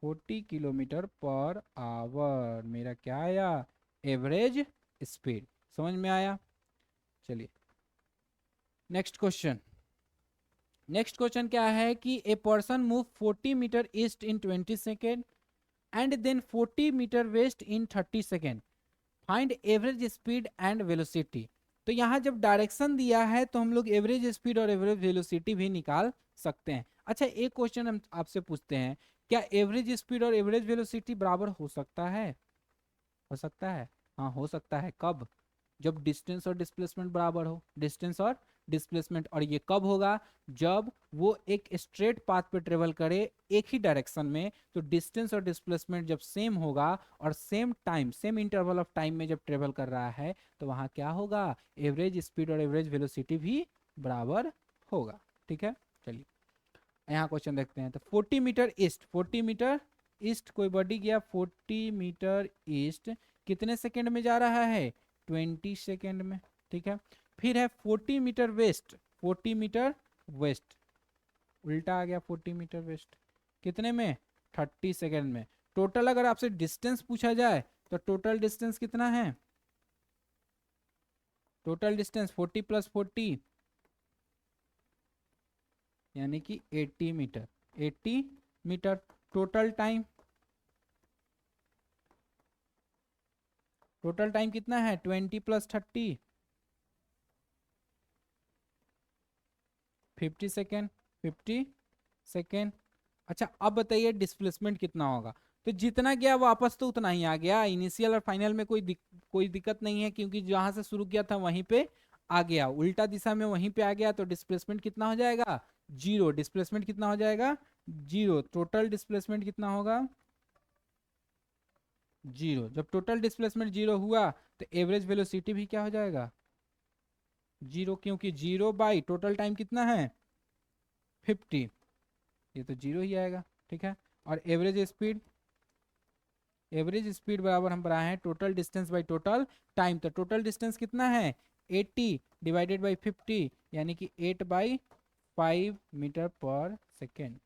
40 किलोमीटर पर आवर मेरा क्या आया? Average speed. समझ में आया? चलिए नेक्स्ट क्वेश्चन। नेक्स्ट क्वेश्चन क्या है कि a person move 40 metre east in 20 second and then 40 metre west in 30 second, find average speed and velocity. तो यहाँ जब डायरेक्शन दिया है तो हम लोग एवरेज स्पीड और एवरेज वेलोसिटी भी निकाल सकते हैं। अच्छा, एक क्वेश्चन हम आपसे पूछते हैं, क्या एवरेज स्पीड और एवरेज वेलोसिटी बराबर हो सकता है? हो सकता है, हाँ हो सकता है। कब? जब डिस्टेंस और डिस्प्लेसमेंट बराबर हो। डिस्टेंस और डिस्प्लेसमेंट, और ये कब होगा? जब वो एक स्ट्रेट पाथ पे ट्रेवल करे एक ही डायरेक्शन में, तो डिस्टेंस और डिस्प्लेसमेंट जब सेम होगा और same time, same interval of time में जब ट्रेवल कर रहा है, तो वहां क्या होगा? एवरेज स्पीड और एवरेज वेलोसिटी भी बराबर होगा। ठीक है, चलिए यहाँ क्वेश्चन देखते हैं। तो 40 मीटर ईस्ट, 40 मीटर ईस्ट कोई बॉडी गया 40 मीटर ईस्ट, कितने सेकेंड में जा रहा है? 20 सेकेंड में। ठीक है, फिर है 40 मीटर वेस्ट, 40 मीटर वेस्ट, उल्टा आ गया 40 मीटर वेस्ट। कितने में? 30 सेकेंड में। टोटल अगर आपसे डिस्टेंस पूछा जाए तो टोटल डिस्टेंस कितना है? टोटल डिस्टेंस 40 + 40 यानी कि 80 metre. 80 metre. Total time, total time कितना है? 20 + 30 50 सेकेंड। 50 सेकेंड। अच्छा अब बताइए डिस्प्लेसमेंट कितना होगा? तो जितना गया वापस तो उतना ही आ गया। इनिशियल और फाइनल में कोई दिक्कत नहीं है, क्योंकि जहां से शुरू किया था वहीं पे आ गया, उल्टा दिशा में वहीं पे आ गया, तो डिस्प्लेसमेंट कितना हो जाएगा? जीरो। डिस्प्लेसमेंट कितना हो जाएगा? जीरो। टोटल डिस्प्लेसमेंट कितना होगा? जीरो। जब टोटल डिस्प्लेसमेंट जीरो हुआ तो एवरेज वेलोसिटी भी क्या हो जाएगा? जीरो, क्योंकि जीरो बाई टोटल टाइम कितना है? 50। ये तो जीरो ही आएगा। ठीक है। और एवरेज स्पीड, एवरेज स्पीड बराबर हम बनाए हैं total distance by total time. तो टोटल डिस्टेंस कितना है? 80 डिवाइडेड बाई 50 यानी कि 8/5 मीटर पर सेकेंड।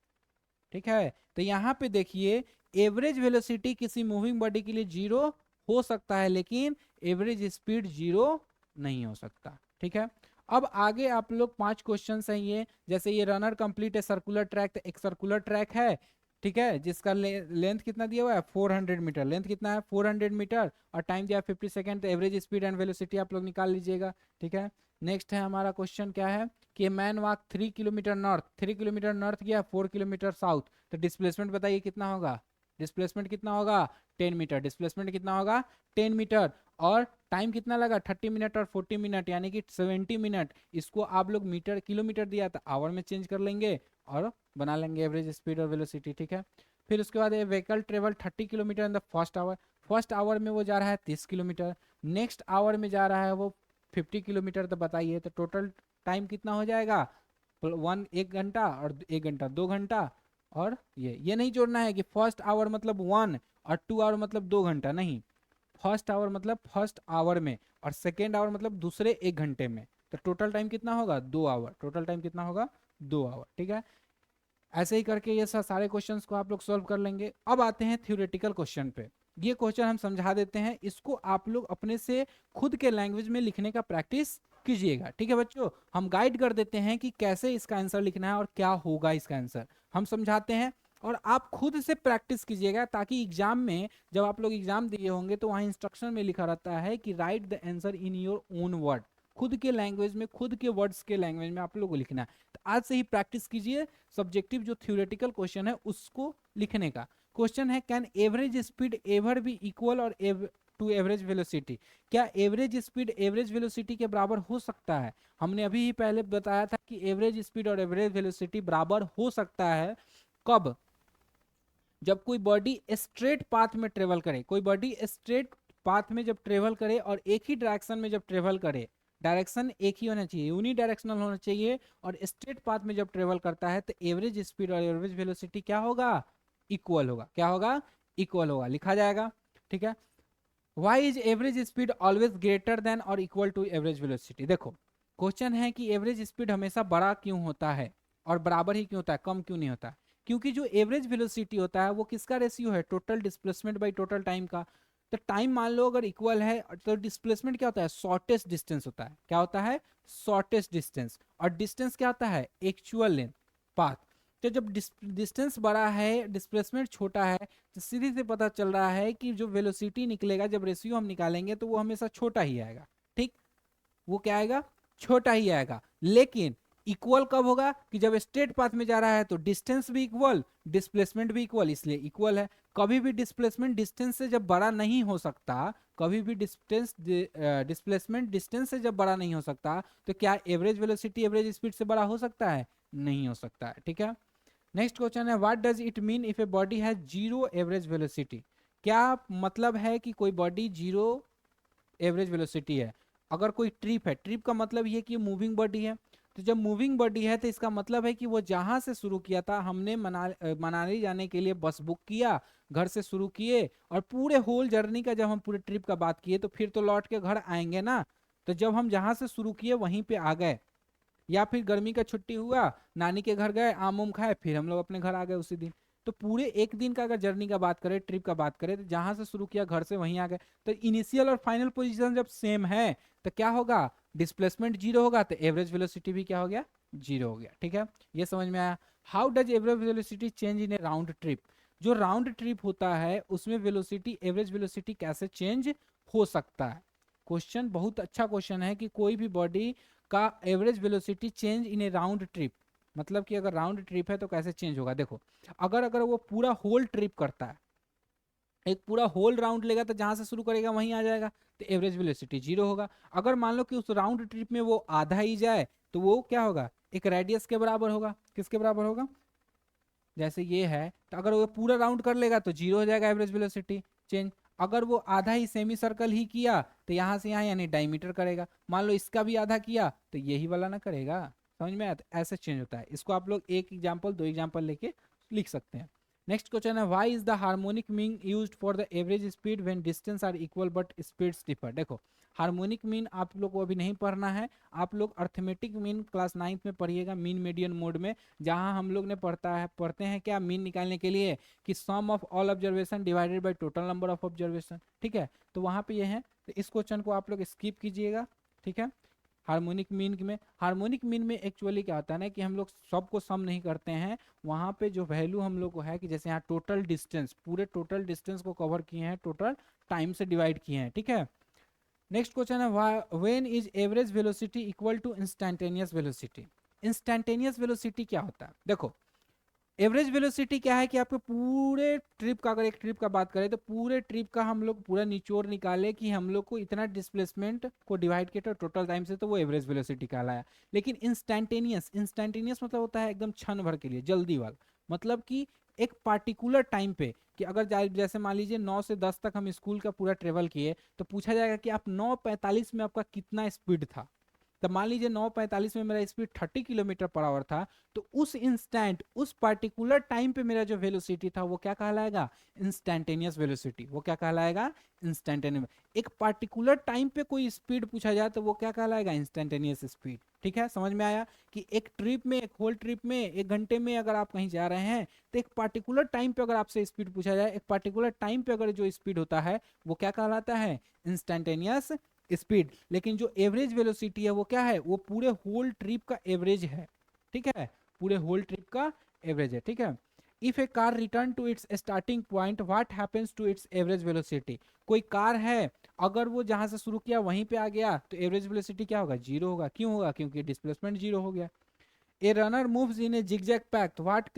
ठीक है। तो यहाँ पे देखिए एवरेज वेलोसिटी किसी मूविंग बॉडी के लिए जीरो हो सकता है, लेकिन एवरेज स्पीड जीरो नहीं हो सकता। ठीक है। अब आगे आप लोग 5 क्वेश्चन है ये, जैसे ये रनर कंप्लीट है सर्कुलर ट्रैक, तो एक सर्कुलर ट्रैक है। ठीक है। जिसका लेंथ कितना दिया हुआ है? 400 मीटर। लेंथ कितना है? 400 मीटर। और टाइम दिया 50 सेकेंड। तो एवरेज स्पीड एंड वेलोसिटी आप लोग निकाल लीजिएगा। ठीक है। नेक्स्ट है हमारा क्वेश्चन क्या है कि man walk 3 kilometre north, 3 kilometre north गया, 4 किलोमीटर साउथ। तो डिस्प्लेसमेंट बताइए कितना होगा? डिस्प्लेसमेंट कितना होगा? 10 मीटर। डिस्प्लेसमेंट कितना होगा? 10 मीटर। और टाइम कितना लगा? 30 मिनट और 40 मिनट यानी कि 70 मिनट। इसको आप लोग मीटर किलोमीटर दिया था आवर में चेंज कर लेंगे और बना लेंगे एवरेज स्पीड और वेलोसिटी। ठीक है। फिर उसके बाद vehicle travel 30 kilometre in the first hour. First hour में वो जा रहा है 30 किलोमीटर। नेक्स्ट आवर में जा रहा है वो 50 किलोमीटर। तो बताइए तो टोटल टाइम कितना हो जाएगा? 1 घंटा, और 1 घंटा 2 घंटा। और ये नहीं जोड़ना है कि फर्स्ट आवर मतलब 1 और 2 आवर मतलब 2 घंटा, नहीं। फर्स्ट आवर मतलब फर्स्ट आवर में, और सेकेंड आवर मतलब दूसरे 1 घंटे में। तो टोटल टाइम कितना होगा? 2 आवर। टोटल टाइम कितना होगा? 2 आवर। ठीक है। ऐसे ही करके ये सारे क्वेश्चंस को आप लोग सॉल्व कर लेंगे। अब आते हैं थ्योरेटिकल क्वेश्चन पे। ये क्वेश्चन हम समझा देते हैं, इसको आप लोग अपने से खुद के लैंग्वेज में लिखने का प्रैक्टिस कीजिएगा। ठीक है बच्चों। हम गाइड कर देते हैं कि कैसे इसका आंसर लिखना है और क्या होगा इसका आंसर, हम समझाते हैं और आप खुद से प्रैक्टिस कीजिएगा, ताकि एग्जाम में जब आप लोग एग्जाम दिए होंगे तो वहां इंस्ट्रक्शन में लिखा रहता है कि right the answer in your own word. खुद के लैंग्वेज में, खुद के वर्ड्स के लैंग्वेज में आप लोगों को लिखना है। तो आज से ही प्रैक्टिस कीजिए सब्जेक्टिव जो थ्योरेटिकल क्वेश्चन है उसको लिखने का। क्वेश्चन है can average speed ever be equal और टू एवरेज वेलोसिटी? क्या एवरेज स्पीड एवरेज वेलोसिटी के बराबर हो सकता है? हमने अभी ही पहले बताया था कि एवरेज स्पीड और एवरेज वेलोसिटी बराबर हो सकता है। कब? जब कोई बॉडी स्ट्रेट पाथ में ट्रेवल करे, कोई बॉडी स्ट्रेट पाथ में जब ट्रेवल करे और एक ही डायरेक्शन में जब ट्रेवल करे, डायरेक्शन एक ही होना चाहिए, यूनी डायरेक्शनल होना चाहिए, और स्ट्रेट पाथ में जब ट्रेवल करता है तो एवरेज स्पीड और एवरेज वेलोसिटी क्या होगा? इक्वल होगा। क्या होगा? इक्वल होगा। लिखा जाएगा। ठीक है। Why is average speed always greater than और इक्वल टू एवरेज वेलोसिटी? देखो क्वेश्चन है कि एवरेज स्पीड हमेशा बड़ा क्यों होता है और बराबर ही क्यों होता है, कम क्यों नहीं होता? क्योंकि जो एवरेज वेलोसिटी होता है वो किसका रेशियो है? Total displacement by total time का। तो टाइम मान लो अगर इक्वल है तो डिस्प्लेसमेंट क्या होता है? शॉर्टेस्ट डिस्टेंस होता है। क्या होता है? Shortest distance. और डिस्टेंस क्या होता है? Actual length, path. तो जब डिस्टेंस बड़ा है, डिस्प्लेसमेंट छोटा है, तो सीधे से पता चल रहा है कि जो वेलोसिटी निकलेगा जब रेशियो हम निकालेंगे तो वो हमेशा छोटा ही आएगा। ठीक। वो क्या आएगा? छोटा ही आएगा। लेकिन इक्वल कब होगा? कि जब स्ट्रेट पाथ में जा रहा है तो डिस्टेंस भी इक्वल, डिस्प्लेसमेंट भी इक्वल, इसलिए इक्वल है। कभी भी डिस्प्लेसमेंट डिस्टेंस से जब बड़ा नहीं हो सकता, कभी भी डिस्प्लेसमेंट डिस्टेंस से जब बड़ा नहीं हो सकता, तो क्या एवरेज वेलोसिटी एवरेज स्पीड से बड़ा हो सकता है? नहीं हो सकता है। ठीक है। नेक्स्ट क्वेश्चन है what does it mean if a body has zero average velocity? क्या मतलब है कि कोई बॉडी जीरो एवरेज वेलोसिटी है? अगर कोई ट्रिप है, ट्रिप का मतलब ये कि मूविंग बॉडी है, तो जब मूविंग बॉडी है तो इसका मतलब है कि वो जहां से शुरू किया था, हमने मनाली जाने के लिए बस बुक किया, घर से शुरू किए, और पूरे होल जर्नी का जब हम पूरे ट्रिप का बात किए तो फिर तो लौट के घर आएंगे ना। तो जब हम जहां से शुरू किए वहीं पे आ गए, या फिर गर्मी का छुट्टी हुआ, नानी के घर गए, आम उम खाए, फिर हम लोग अपने घर आ गए उसी दिन। तो पूरे एक दिन का अगर जर्नी का बात करें, ट्रिप का बात करें, तो जहां से शुरू किया घर से वहीं आ गए। तो इनिशियल और फाइनल पोजीशन जब सेम है तो क्या होगा, डिस्प्लेसमेंट जीरो होगा, तो एवरेज वेलोसिटी भी क्या हो गया, जीरो हो गया। ठीक है, ये समझ में आया। How does average velocity change in A round trip, जो राउंड ट्रिप होता है उसमें वेलोसिटी, एवरेज वेलोसिटी कैसे चेंज हो सकता है। क्वेश्चन बहुत अच्छा क्वेश्चन है कि कोई भी बॉडी का average velocity change in A round trip, मतलब कि अगर राउंड ट्रिप है तो कैसे चेंज होगा। देखो, अगर अगर वो पूरा होल ट्रिप करता है, एक पूरा होल राउंड लेगा, तो जहां से शुरू करेगा वहीं आ जाएगा, तो एवरेज वेलोसिटी जीरो होगा। अगर मान लो कि उस राउंड ट्रिप में वो आधा ही जाए, तो वो क्या होगा, एक रेडियस के बराबर होगा। किसके बराबर होगा, जैसे ये है, तो अगर वो पूरा राउंड कर लेगा तो जीरो हो जाएगा एवरेज वेलोसिटी चेंज। अगर वो आधा ही सेमी सर्कल ही किया, तो यहाँ से यहाँ यानी डायमीटर करेगा। मान लो इसका भी आधा किया, तो यही वाला ना करेगा। समझ में आया, तो ऐसे चेंज होता है। इसको आप लोग एक एग्जाम्पल, दो एग्जाम्पल लेके लिख सकते हैं। नेक्स्ट क्वेश्चन है, why is the harmonic mean used for the average speed when distance are equal but speeds differ. देखो, हार्मोनिक मीन आप लोग को अभी नहीं पढ़ना है, आप लोग अर्थमेटिक मीन क्लास 9th में पढ़िएगा, मीन मीडियन मोड में, जहां हम लोग ने पढ़ते हैं क्या, मीन निकालने के लिए कि sum of all observation divided by total number of observation. ठीक है, तो वहां पे ये है, तो इस क्वेश्चन को आप लोग स्किप कीजिएगा। ठीक है, हार्मोनिक मीन में एक्चुअली क्या होता है ना, कि हम लोग सबको सम नहीं करते हैं, वहां पे जो वैल्यू हम लोग को है, कि जैसे यहाँ टोटल डिस्टेंस, पूरे टोटल डिस्टेंस को कवर किए हैं, टोटल टाइम से डिवाइड किए हैं। ठीक है, नेक्स्ट क्वेश्चन है, when is average velocity equal to instantaneous velocity. Instantaneous velocity क्या होता है, देखो, एवरेज वेलोसिटी क्या है कि आपके पूरे ट्रिप का, अगर एक ट्रिप का बात करें तो पूरे ट्रिप का हम लोग पूरा निचोड़ निकाले कि हम लोग को इतना डिस्प्लेसमेंट को डिवाइड किया टोटल टाइम से, तो वो एवरेज वेलोसिटी कहलाया। लेकिन इंस्टैन्टेनियस, इंस्टैन्टेनियस मतलब होता है एकदम क्षण भर के लिए, जल्दी वाला, मतलब कि एक पार्टिकुलर टाइम पे, कि अगर जैसे मान लीजिए 9 से 10 तक हम स्कूल का पूरा ट्रेवल किए, तो पूछा जाएगा कि आप 9:45 में आपका कितना स्पीड था। तब मान लीजिए 9:45 में मेरा स्पीड 30 किलोमीटर पर आवर था, तो उस इंस्टेंट, उस पार्टिकुलर टाइम पे मेरा जो वेलोसिटी था वो क्या कहलाएगा, इंस्टैन्टेनियस वेलोसिटी। वो क्या कहलाएगा, इंस्टैन्टेनियस। एक पार्टिकुलर टाइम पे कोई स्पीड पूछा जाए तो वो क्या कहलाएगा, इंस्टैन्टेनियस स्पीड। ठीक है, समझ में आया कि एक ट्रिप में, एक होल ट्रिप में, एक घंटे में अगर आप कहीं जा रहे हैं, तो एक पार्टिकुलर टाइम पे अगर आपसे स्पीड पूछा जाए, एक पार्टिकुलर टाइम पे अगर जो स्पीड होता है वो क्या कहलाता है, इंस्टैन्टेनियस स्पीड। लेकिन जो एवरेज वेलोसिटी है वो क्या है, वो पूरे होल ट्रिप का एवरेज है। ठीक है, पूरे होल ट्रिप का एवरेज है। ठीक है, if a car return to its starting point, what happens to its average velocity. कोई कार है, अगर वो जहां से शुरू किया वहीं पे आ गया, तो एवरेज वेलोसिटी क्या होगा, जीरो होगा। क्यों होगा, क्योंकि डिस्प्लेसमेंट जीरो हो गया। A runner moves in a zigzag path. What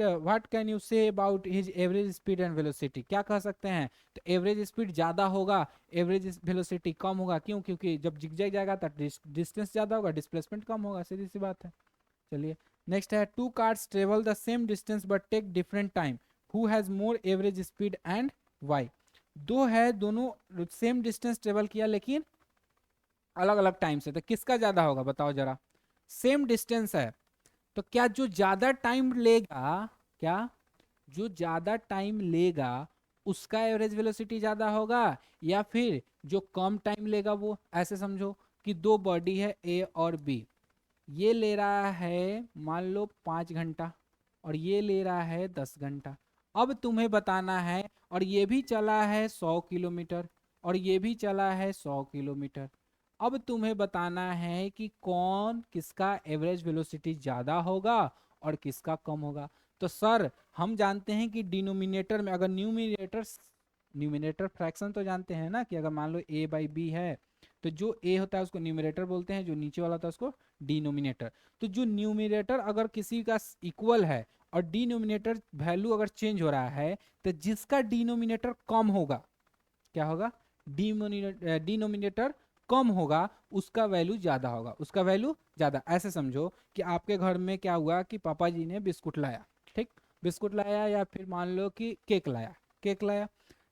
can you say about his average speed and velocity? क्या कह सकते हैं, तो एवरेज स्पीड ज्यादा होगा, एवरेज वेलोसिटी कम होगा। क्यों, क्योंकि जब जिगजैग जाएगा तो डिस्टेंस ज्यादा होगा, डिस्प्लेसमेंट कम होगा, सीधी सी बात है। चलिए, नेक्स्ट है, two cars travel the same distance but take different time, who has more average speed and why. दो है, दोनों सेम डिस्टेंस ट्रेवल किया लेकिन अलग अलग टाइम से, तो किसका ज्यादा होगा बताओ जरा। सेम डिस्टेंस है, तो क्या जो ज्यादा टाइम लेगा, क्या जो ज्यादा टाइम लेगा उसका एवरेज वेलोसिटी ज्यादा होगा, या फिर जो कम टाइम लेगा वो। ऐसे समझो कि दो बॉडी है ए और बी, ये ले रहा है मान लो 5 घंटा, और ये ले रहा है 10 घंटा। अब तुम्हें बताना है, और ये भी चला है 100 किलोमीटर, और ये भी चला है 100 किलोमीटर। अब तुम्हें बताना है कि कौन, किसका एवरेज वेलोसिटी ज्यादा होगा और किसका कम होगा। तो सर, हम जानते हैं कि डिनोमिनेटर में, अगर न्यूमिनेटर फ्रैक्शन तो जानते हैं ना, कि अगर मान लो a बाई बी है, तो जो a होता है उसको न्यूमिनेटर बोलते हैं, जो नीचे वाला होता है उसको डिनोमिनेटर। तो जो न्यूमिनेटर अगर किसी का इक्वल है और डिनोमिनेटर वैल्यू अगर चेंज हो रहा है, तो जिसका डिनोमिनेटर कम होगा, क्या होगा, डिनोमिनेटर कम होगा, उसका वैल्यू ज्यादा होगा, उसका वैल्यू ज्यादा। ऐसे समझो कि आपके घर में क्या हुआ कि पापा जी ने बिस्कुट लाया, ठीक, बिस्कुट लाया, या फिर मान लो कि केक लाया, केक लाया।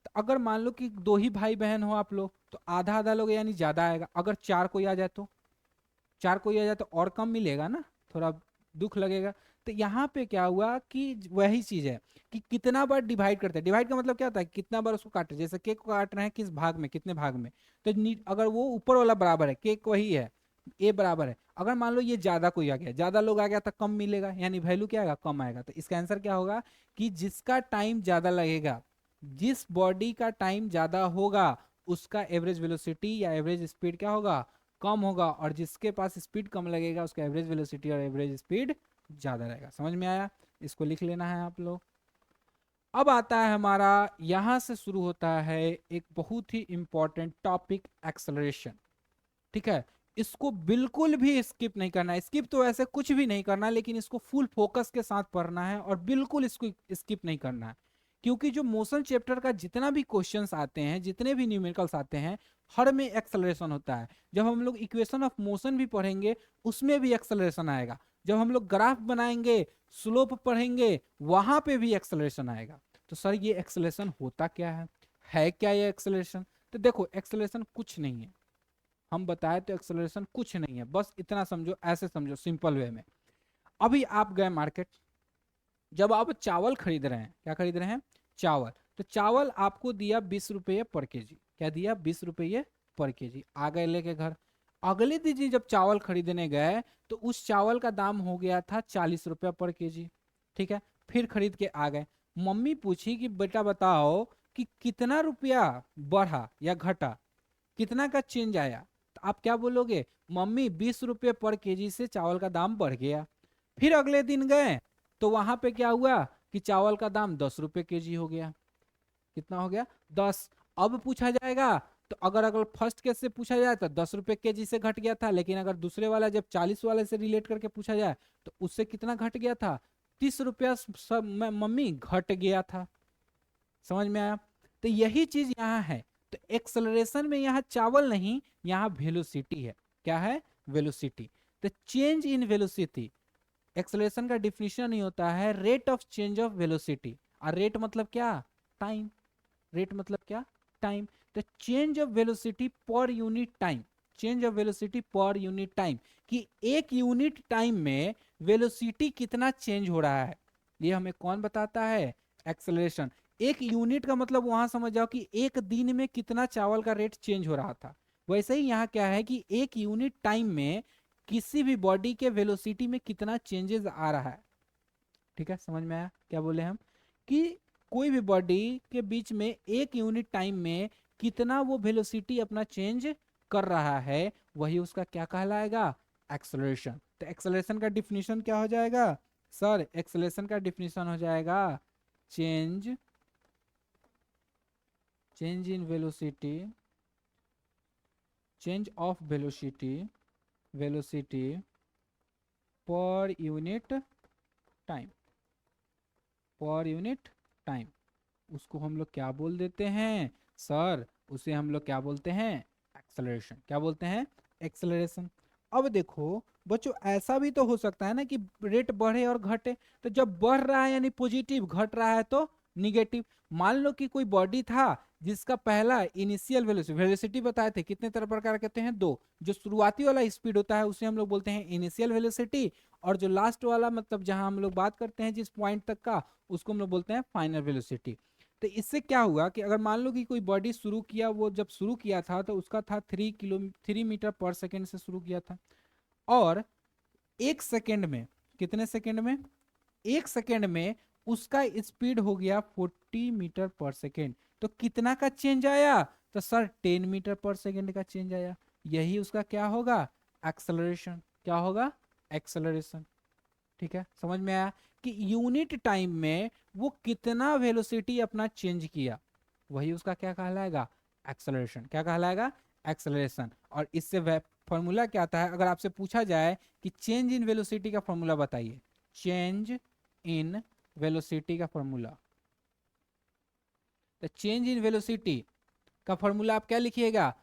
तो अगर मान लो कि दो ही भाई बहन हो आप लोग, तो आधा आधा लोग यानी ज्यादा आएगा। अगर चार कोई आ जाए तो, चार कोई आ जाए तो और कम मिलेगा ना, थोड़ा दुख लगेगा। तो यहाँ पे क्या हुआ कि वही चीज है कि कितना बार डिवाइड करते हैं। डिवाइड का मतलब क्या होता है, कितना बार उसको काटे, जैसे केक को काट रहे हैं किस भाग में, कितने भाग में। तो अगर वो ऊपर वाला बराबर है, केक वही है, ए बराबर है, अगर मान लो ये ज्यादा कोई आ गया, ज्यादा लोग आ गया तो कम मिलेगा, यानी वैल्यू क्या आएगा, कम आएगा। तो इसका आंसर क्या होगा कि जिसका टाइम ज्यादा लगेगा, जिस बॉडी का टाइम ज्यादा होगा उसका एवरेज वेलोसिटी या एवरेज स्पीड क्या होगा, कम होगा, और जिसके पास स्पीड कम लगेगा उसका एवरेज वेलोसिटी और एवरेज स्पीड ज्यादा रहेगा। समझ में आया? इसको लिख लेना है आप लोग। अब आता है हमारा, यहां से शुरू होता है एक बहुत ही इंपॉर्टेंट टॉपिक, एक्सेलरेशन। ठीक है, इसको बिल्कुल भी स्किप नहीं करना है। स्किप तो ऐसे कुछ भी नहीं करना, लेकिन इसको फुल फोकस के साथ पढ़ना है और बिल्कुल इसको स्किप नहीं करना है, क्योंकि जो मोशन चैप्टर का जितना भी क्वेश्चंस आते हैं, जितने भी न्यूमेरिकल्स आते हैं, हर में एक्सेलरेशन होता है। जब हम लोग इक्वेशन ऑफ मोशन भी पढ़ेंगे उसमें भी एक्सेलरेशन आएगा। जब हम लोग ग्राफ बनाएंगे, स्लोप पढ़ेंगे, वहां पे भी एक्सेलरेशन आएगा। तो सर ये एक्सेलरेशन होता क्या है क्या ये एक्सेलरेशन? तो देखो, एक्सेलरेशन कुछ नहीं है, हम बताए तो एक्सेलरेशन कुछ नहीं है, बस इतना समझो, ऐसे समझो सिंपल वे में। अभी आप गए मार्केट, जब आप चावल खरीद रहे हैं, क्या खरीद रहे हैं, चावल, तो चावल आपको दिया 20 रुपये पर केजी। क्या दिया, 20 रुपये पर केजी। आ गए लेके घर, अगले दिन जब चावल खरीदने गए तो उस चावल का दाम हो गया था 40 रुपया पर केजी। ठीक है, फिर खरीद के आ गए, मम्मी पूछी कि बेटा बताओ कि कितना रुपया बढ़ा या घटा, कितना का चेंज आया? तो आप क्या बोलोगे, मम्मी 20 रुपये पर केजी से चावल का दाम बढ़ गया। फिर अगले दिन गए तो वहां पे क्या हुआ कि चावल का दाम 10 रुपये केजी हो गया। कितना हो गया, 10। अब पूछा जाएगा तो अगर अगर फर्स्ट केस से पूछा जाए तो 10 रुपये केजी से घट गया था, लेकिन अगर दूसरे वाला जब 40 वाले से रिलेट करके पूछा जाए तो उससे कितना घट गया था, 30 रुपया मम्मी घट गया था। समझ में आया? तो यही चीज यहाँ है। तो एक्सेलरेशन में यहाँ चावल नहीं, यहाँ वेलोसिटी है। क्या है, वेलोसिटी। तो चेंज इन वेलोसिटी, एक्सेलरेशन का डिफिनेशन ही होता है rate of change of velocity. और रेट मतलब क्या, टाइम। रेट मतलब क्या, टाइम। तो change of velocity per unit time, change of velocity per unit time, कि एक यूनिट टाइम में वेलोसिटी कितना चेंज हो रहा है, ये हमें कौन बताता है, एक्सेलरेशन। एक यूनिट का मतलब वहां समझ जाओ कि एक दिन में कितना चावल का रेट चेंज हो रहा था। वैसे ही यहाँ क्या है कि एक यूनिट टाइम में किसी भी बॉडी के वेलोसिटी में कितना चेंजेस आ रहा है। ठीक है, समझ में आया क्या बोले हम, कि कोई भी बॉडी के बीच में एक यूनिट टाइम में कितना वो वेलोसिटी अपना चेंज कर रहा है, वही उसका क्या कहलाएगा, एक्सेलरेशन। तो एक्सेलरेशन का डिफिनीशन क्या हो जाएगा सर, एक्सेलरेशन का डिफिनीशन हो जाएगा change, change in velocity, change of velocity, velocity per unit time, per unit time. उसको हम लोग क्या बोल देते हैं सर, उसे हम लोग क्या बोलते हैं, एक्सेलरेशन। क्या बोलते हैं, एक्सेलरेशन। अब देखो बच्चों, ऐसा भी तो हो सकता है ना कि रेट बढ़े और घटे। तो जब बढ़ रहा है यानी पॉजिटिव, घट रहा है तो निगेटिव। मान लो कि कोई बॉडी था जिसका पहला इनिशियल वेलोसिटी, वेलोसिटी बताए थे कितने तरह प्रकार कहते हैं, दो। जो शुरुआती वाला स्पीड होता है उसे हम लोग बोलते हैं इनिशियल वेलोसिटी, और जो लास्ट वाला मतलब जहां हम लोग बात करते हैं जिस पॉइंट तक का, उसको हम लोग बोलते हैं फाइनल वेलोसिटी। तो इससे क्या हुआ कि अगर मान लो कि कोई बॉडी शुरू किया, वो जब शुरू किया था तो उसका था 3 मीटर पर सेकेंड से शुरू किया था, और एक सेकेंड में, कितने सेकेंड में, एक सेकेंड में उसका स्पीड हो गया 40 मीटर पर सेकेंड। तो कितना का चेंज आया, तो सर 10 मीटर पर सेकेंड का चेंज आया। यही उसका क्या होगा, एक्सेलरेशन। क्या होगा, एक्सेलरेशन। ठीक है, समझ में आया कि यूनिट टाइम में वो कितना वेलोसिटी अपना चेंज किया, वही उसका क्या कहलाएगा, एक्सेलरेशन। क्या कहलाएगा, एक्सेलरेशन। और इससे फॉर्मूला क्या आता है, अगर आपसे पूछा जाए कि चेंज इन वेलोसिटी का फॉर्मूला बताइए, चेंज इन वेलोसिटी का फॉर्मूला, तो चेंज इन वेलोसिटी का फॉर्मूला आप क्या लिखिएगा,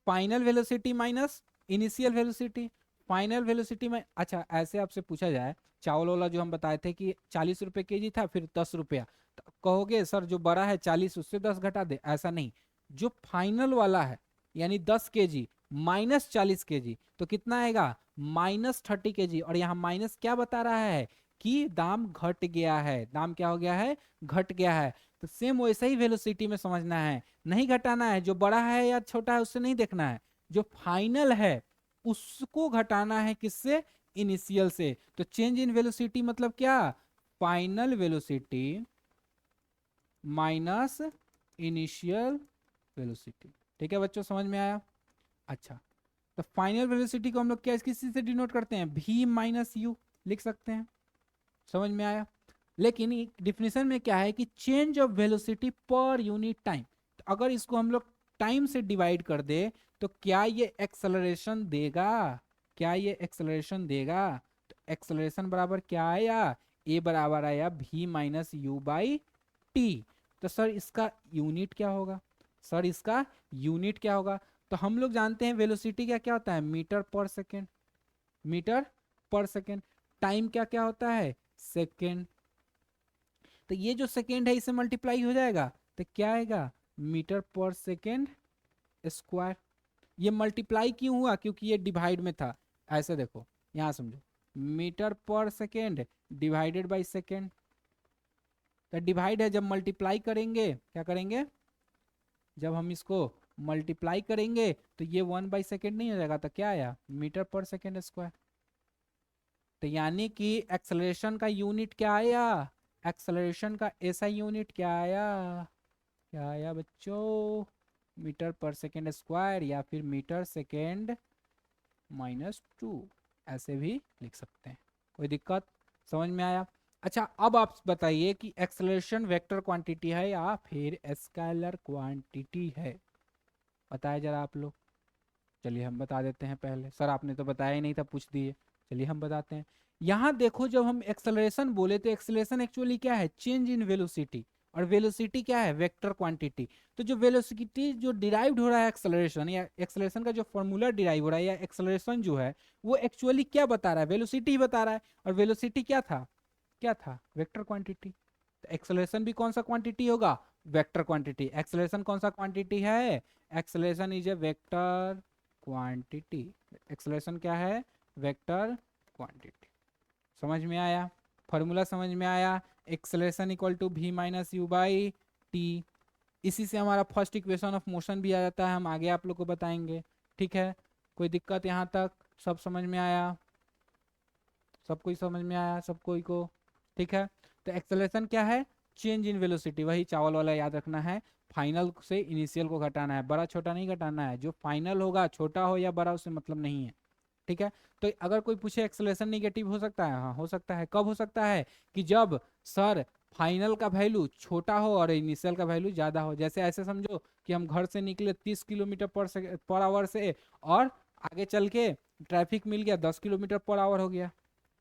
final velocity minus initial velocity. Final velocity में, अच्छा ऐसे आपसे पूछा जाए, चावल वाला जो हम बताए थे कि 40 रुपये केजी था, फिर 10 रुपया, तो कहोगे सर जो बड़ा है 40 उससे 10 घटा दे, ऐसा नहीं। जो फाइनल वाला है यानी 10 केजी माइनस 40 केजी, तो कितना आएगा, -30 केजी। और यहाँ माइनस क्या बता रहा है कि दाम घट गया है, दाम क्या हो गया है, घट गया है। तो सेम वैसे ही वेलोसिटी में समझना है, नहीं घटाना है, जो बड़ा है या छोटा है उससे नहीं देखना है, जो फाइनल है उसको घटाना है किससे, इनिशियल से। तो चेंज इन वेलोसिटी मतलब क्या, final velocity minus initial velocity. ठीक है बच्चों, समझ में आया। अच्छा, तो फाइनल वेलोसिटी को हम लोग क्या किसी से डिनोट करते हैं, v माइनस यू लिख सकते हैं। समझ में आया। लेकिन डिफिनेशन में क्या है कि change of velocity per unit time, अगर इसको हम लोग टाइम से डिवाइड कर दे तो क्या ये एक्सेलरेशन देगा, क्या ये एक्सेलरेशन देगा। तो एक्सेलरेशन बराबर क्या आया, ए बराबर आया v minus u by T. तो सर इसका यूनिट क्या होगा, सर इसका यूनिट क्या होगा। तो हम लोग जानते हैं वेलोसिटी क्या क्या होता है, मीटर पर सेकेंड, मीटर पर सेकेंड। टाइम क्या क्या होता है, सेकेंड। तो ये जो सेकेंड है इसे मल्टीप्लाई हो जाएगा तो क्या आएगा, मीटर पर सेकेंड स्क्वायर। ये मल्टीप्लाई क्यों हुआ, क्योंकि ये डिवाइड में था। ऐसे देखो, यहां समझो, मीटर पर सेकेंड डिवाइडेड बाई सेकेंड। तो डिवाइड है, जब मल्टीप्लाई करेंगे क्या करेंगे, जब हम इसको मल्टीप्लाई करेंगे तो ये 1/सेकेंड नहीं हो जाएगा, तो क्या आया, मीटर पर सेकेंड स्क्वायर। तो यानी कि एक्सेलरेशन का यूनिट क्या आया, एक्सेलरेशन का ऐसा यूनिट क्या आया, क्या आया बच्चों, मीटर पर सेकेंड स्क्वायर या फिर मीटर सेकेंड -2, ऐसे भी लिख सकते हैं। कोई दिक्कत, समझ में आया। अच्छा, अब आप बताइए कि एक्सेलरेशन वेक्टर क्वांटिटी है या फिर स्केलर क्वांटिटी है, बताया जरा आप लोग। चलिए हम बता देते हैं पहले, सर आपने तो बताया ही नहीं था, पूछ दिए। चलिए हम बताते हैं। यहाँ देखो, जब हम एक्सेलरेशन बोले तो एक्सेलरेशन एक्चुअली क्या है, चेंज इन वेलोसिटी, और वेलोसिटी क्या है, वेक्टर क्वांटिटी। तो जो वेलोसिटी जो डिराइव्ड हो रहा है एक्सेलरेशन, या एक्सेलरेशन का जो फॉर्मूला डिराइव हो रहा है, या एक्सेलरेशन जो है वो एक्चुअली क्या बता रहा है, वेलोसिटी ही बता रहा है। और वेलोसिटी क्या था, क्या था, वेक्टर क्वांटिटी। तो एक्सेलरेशन भी कौन सा क्वांटिटी होगा, वेक्टर क्वांटिटी। एक्सेलरेशन कौन सा क्वांटिटी है, acceleration is a vector quantity. Acceleration क्या है, वेक्टर क्वांटिटी। समझ में आया, फॉर्मूला समझ में आया। Acceleration equal to v minus u by t. इसी से हमारा फर्स्ट इक्वेशन ऑफ मोशन भी आ जाता है, हम आगे आप लोग को बताएंगे। ठीक है, कोई दिक्कत यहाँ तक, सब समझ में आया, सब कोई समझ में आया, सब कोई को। ठीक है, तो एक्सेलरेशन क्या है, चेंज इन वेलोसिटी, वही चावल वाला याद रखना है। फाइनल से इनिशियल को घटाना है, बड़ा छोटा नहीं घटाना है, जो फाइनल होगा छोटा हो या बड़ा उससे मतलब नहीं है। ठीक है, तो अगर कोई पूछे एक्सेलरेशन निगेटिव हो सकता है, हाँ हो सकता है। कब हो सकता है, कि जब सर फाइनल का वैल्यू छोटा हो और इनिशियल का वैल्यू ज्यादा हो। जैसे ऐसे समझो कि हम घर से निकले 30 किलोमीटर पर आवर से, और आगे चल के ट्रैफिक मिल गया 10 किलोमीटर पर आवर हो गया।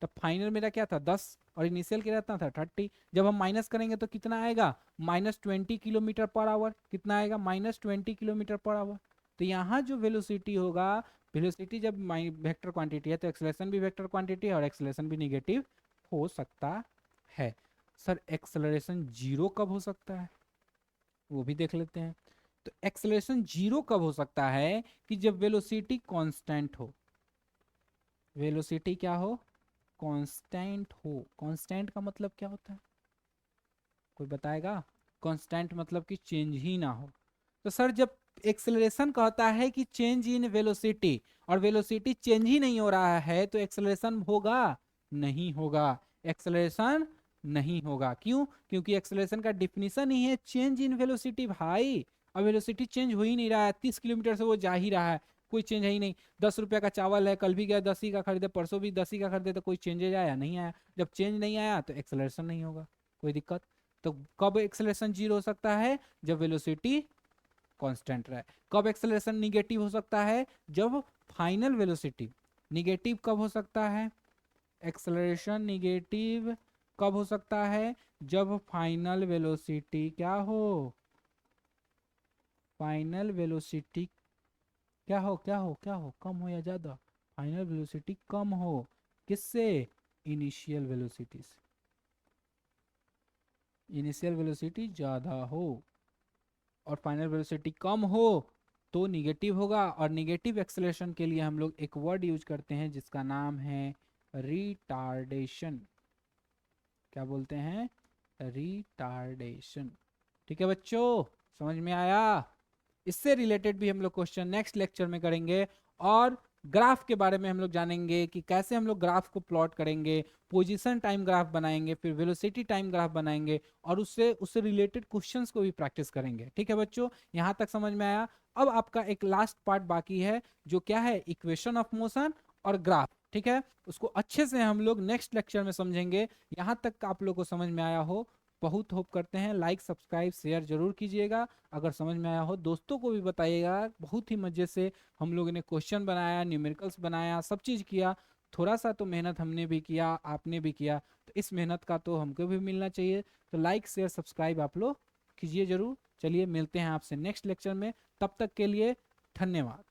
तो फाइनल मेरा क्या था 10, और इनिशियल क्या रहता था 30। जब हम माइनस करेंगे तो कितना आएगा, -20 किलोमीटर पर आवर। कितना आएगा, -20 किलोमीटर पर आवर। तो यहाँ जो वेलोसिटी होगा, वेलोसिटी जब वेक्टर क्वांटिटी है तो एक्सेलरेशन भी वेक्टर क्वांटिटी है, और एक्सेलरेशन भी निगेटिव हो सकता है। सर एक्सेलरेशन जीरो कब हो सकता है, वो भी देख लेते हैं। तो एक्सेलरेशन जीरो कब हो सकता है, कि जब वेलोसिटी कांस्टेंट हो। वेलोसिटी क्या हो, कांस्टेंट हो। कांस्टेंट का मतलब क्या होता है, कोई बताएगा। कांस्टेंट मतलब कि चेंज ही ना हो। तो सर जब एक्सेलरेशन कहता है कि चेंज इन वेलोसिटी, और वेलोसिटी चेंज ही नहीं हो रहा है, तो एक्सेलरेशन होगा, नहीं होगा। एक्सेलरेशन नहीं होगा, क्यों, क्योंकि एक्सेलरेशन का डिफिनीशन ही है चेंज इन वेलोसिटी भाई। और वेलोसिटी चेंज हो ही नहीं रहा है, 30 किलोमीटर से वो जा ही रहा है, कोई चेंज है ही नहीं। 10 रुपये का चावल है, कल भी गया 10 ही का खरीदे, परसों भी 10 ही का खरीदे, तो कोई चेंजेज आया, नहीं आया। जब चेंज नहीं आया तो एक्सेलरेशन नहीं होगा। कोई दिक्कत। तो कब एक्सेलरेशन जीरो हो सकता है, जब वेलोसिटी कांस्टेंट रहे। कब एक्सेलरेशन निगेटिव हो सकता है, जब फाइनल वेलोसिटी, निगेटिव कब हो सकता है, एक्सेलरेशन निगेटिव कब हो सकता है, जब फाइनल वेलोसिटी क्या हो, फाइनल वेलोसिटी क्या हो, क्या हो, क्या हो, कम हो या ज्यादा, फाइनल वेलोसिटी कम हो, किससे, इनिशियल वेलोसिटी से। इनिशियल वेलोसिटी ज्यादा हो और फाइनल वेलोसिटी कम हो तो निगेटिव होगा। और निगेटिव एक्सेलरेशन के लिए हम लोग एक वर्ड यूज करते हैं जिसका नाम है रिटार्डेशन। क्या बोलते हैं, रिटार्डेशन। ठीक है बच्चों, समझ में आया। इससे रिलेटेड भी हम लोग क्वेश्चन नेक्स्ट लेक्चर में करेंगे। और ग्राफ के बारे में हम लोग जानेंगे कि कैसे हम लोग ग्राफ को प्लॉट करेंगे, पोजीशन टाइम ग्राफ बनाएंगे, फिर वेलोसिटी टाइम ग्राफ बनाएंगे और उससे उससे रिलेटेड क्वेश्चंस को भी प्रैक्टिस करेंगे। ठीक है बच्चों, यहाँ तक समझ में आया। अब आपका एक लास्ट पार्ट बाकी है, जो क्या है, इक्वेशन ऑफ मोशन और ग्राफ। ठीक है, उसको अच्छे से हम लोग नेक्स्ट लेक्चर में समझेंगे। यहाँ तक का आप लोग को समझ में आया हो, बहुत होप करते हैं। लाइक सब्सक्राइब शेयर जरूर कीजिएगा, अगर समझ में आया हो दोस्तों को भी बताइएगा। बहुत ही मजे से हम लोगों ने क्वेश्चन बनाया, न्यूमेरिकल्स बनाया, सब चीज़ किया। थोड़ा सा तो मेहनत हमने भी किया, आपने भी किया, तो इस मेहनत का तो हमको भी मिलना चाहिए। तो लाइक शेयर सब्सक्राइब आप लोग कीजिए जरूर। चलिए मिलते हैं आपसे नेक्स्ट लेक्चर में, तब तक के लिए धन्यवाद।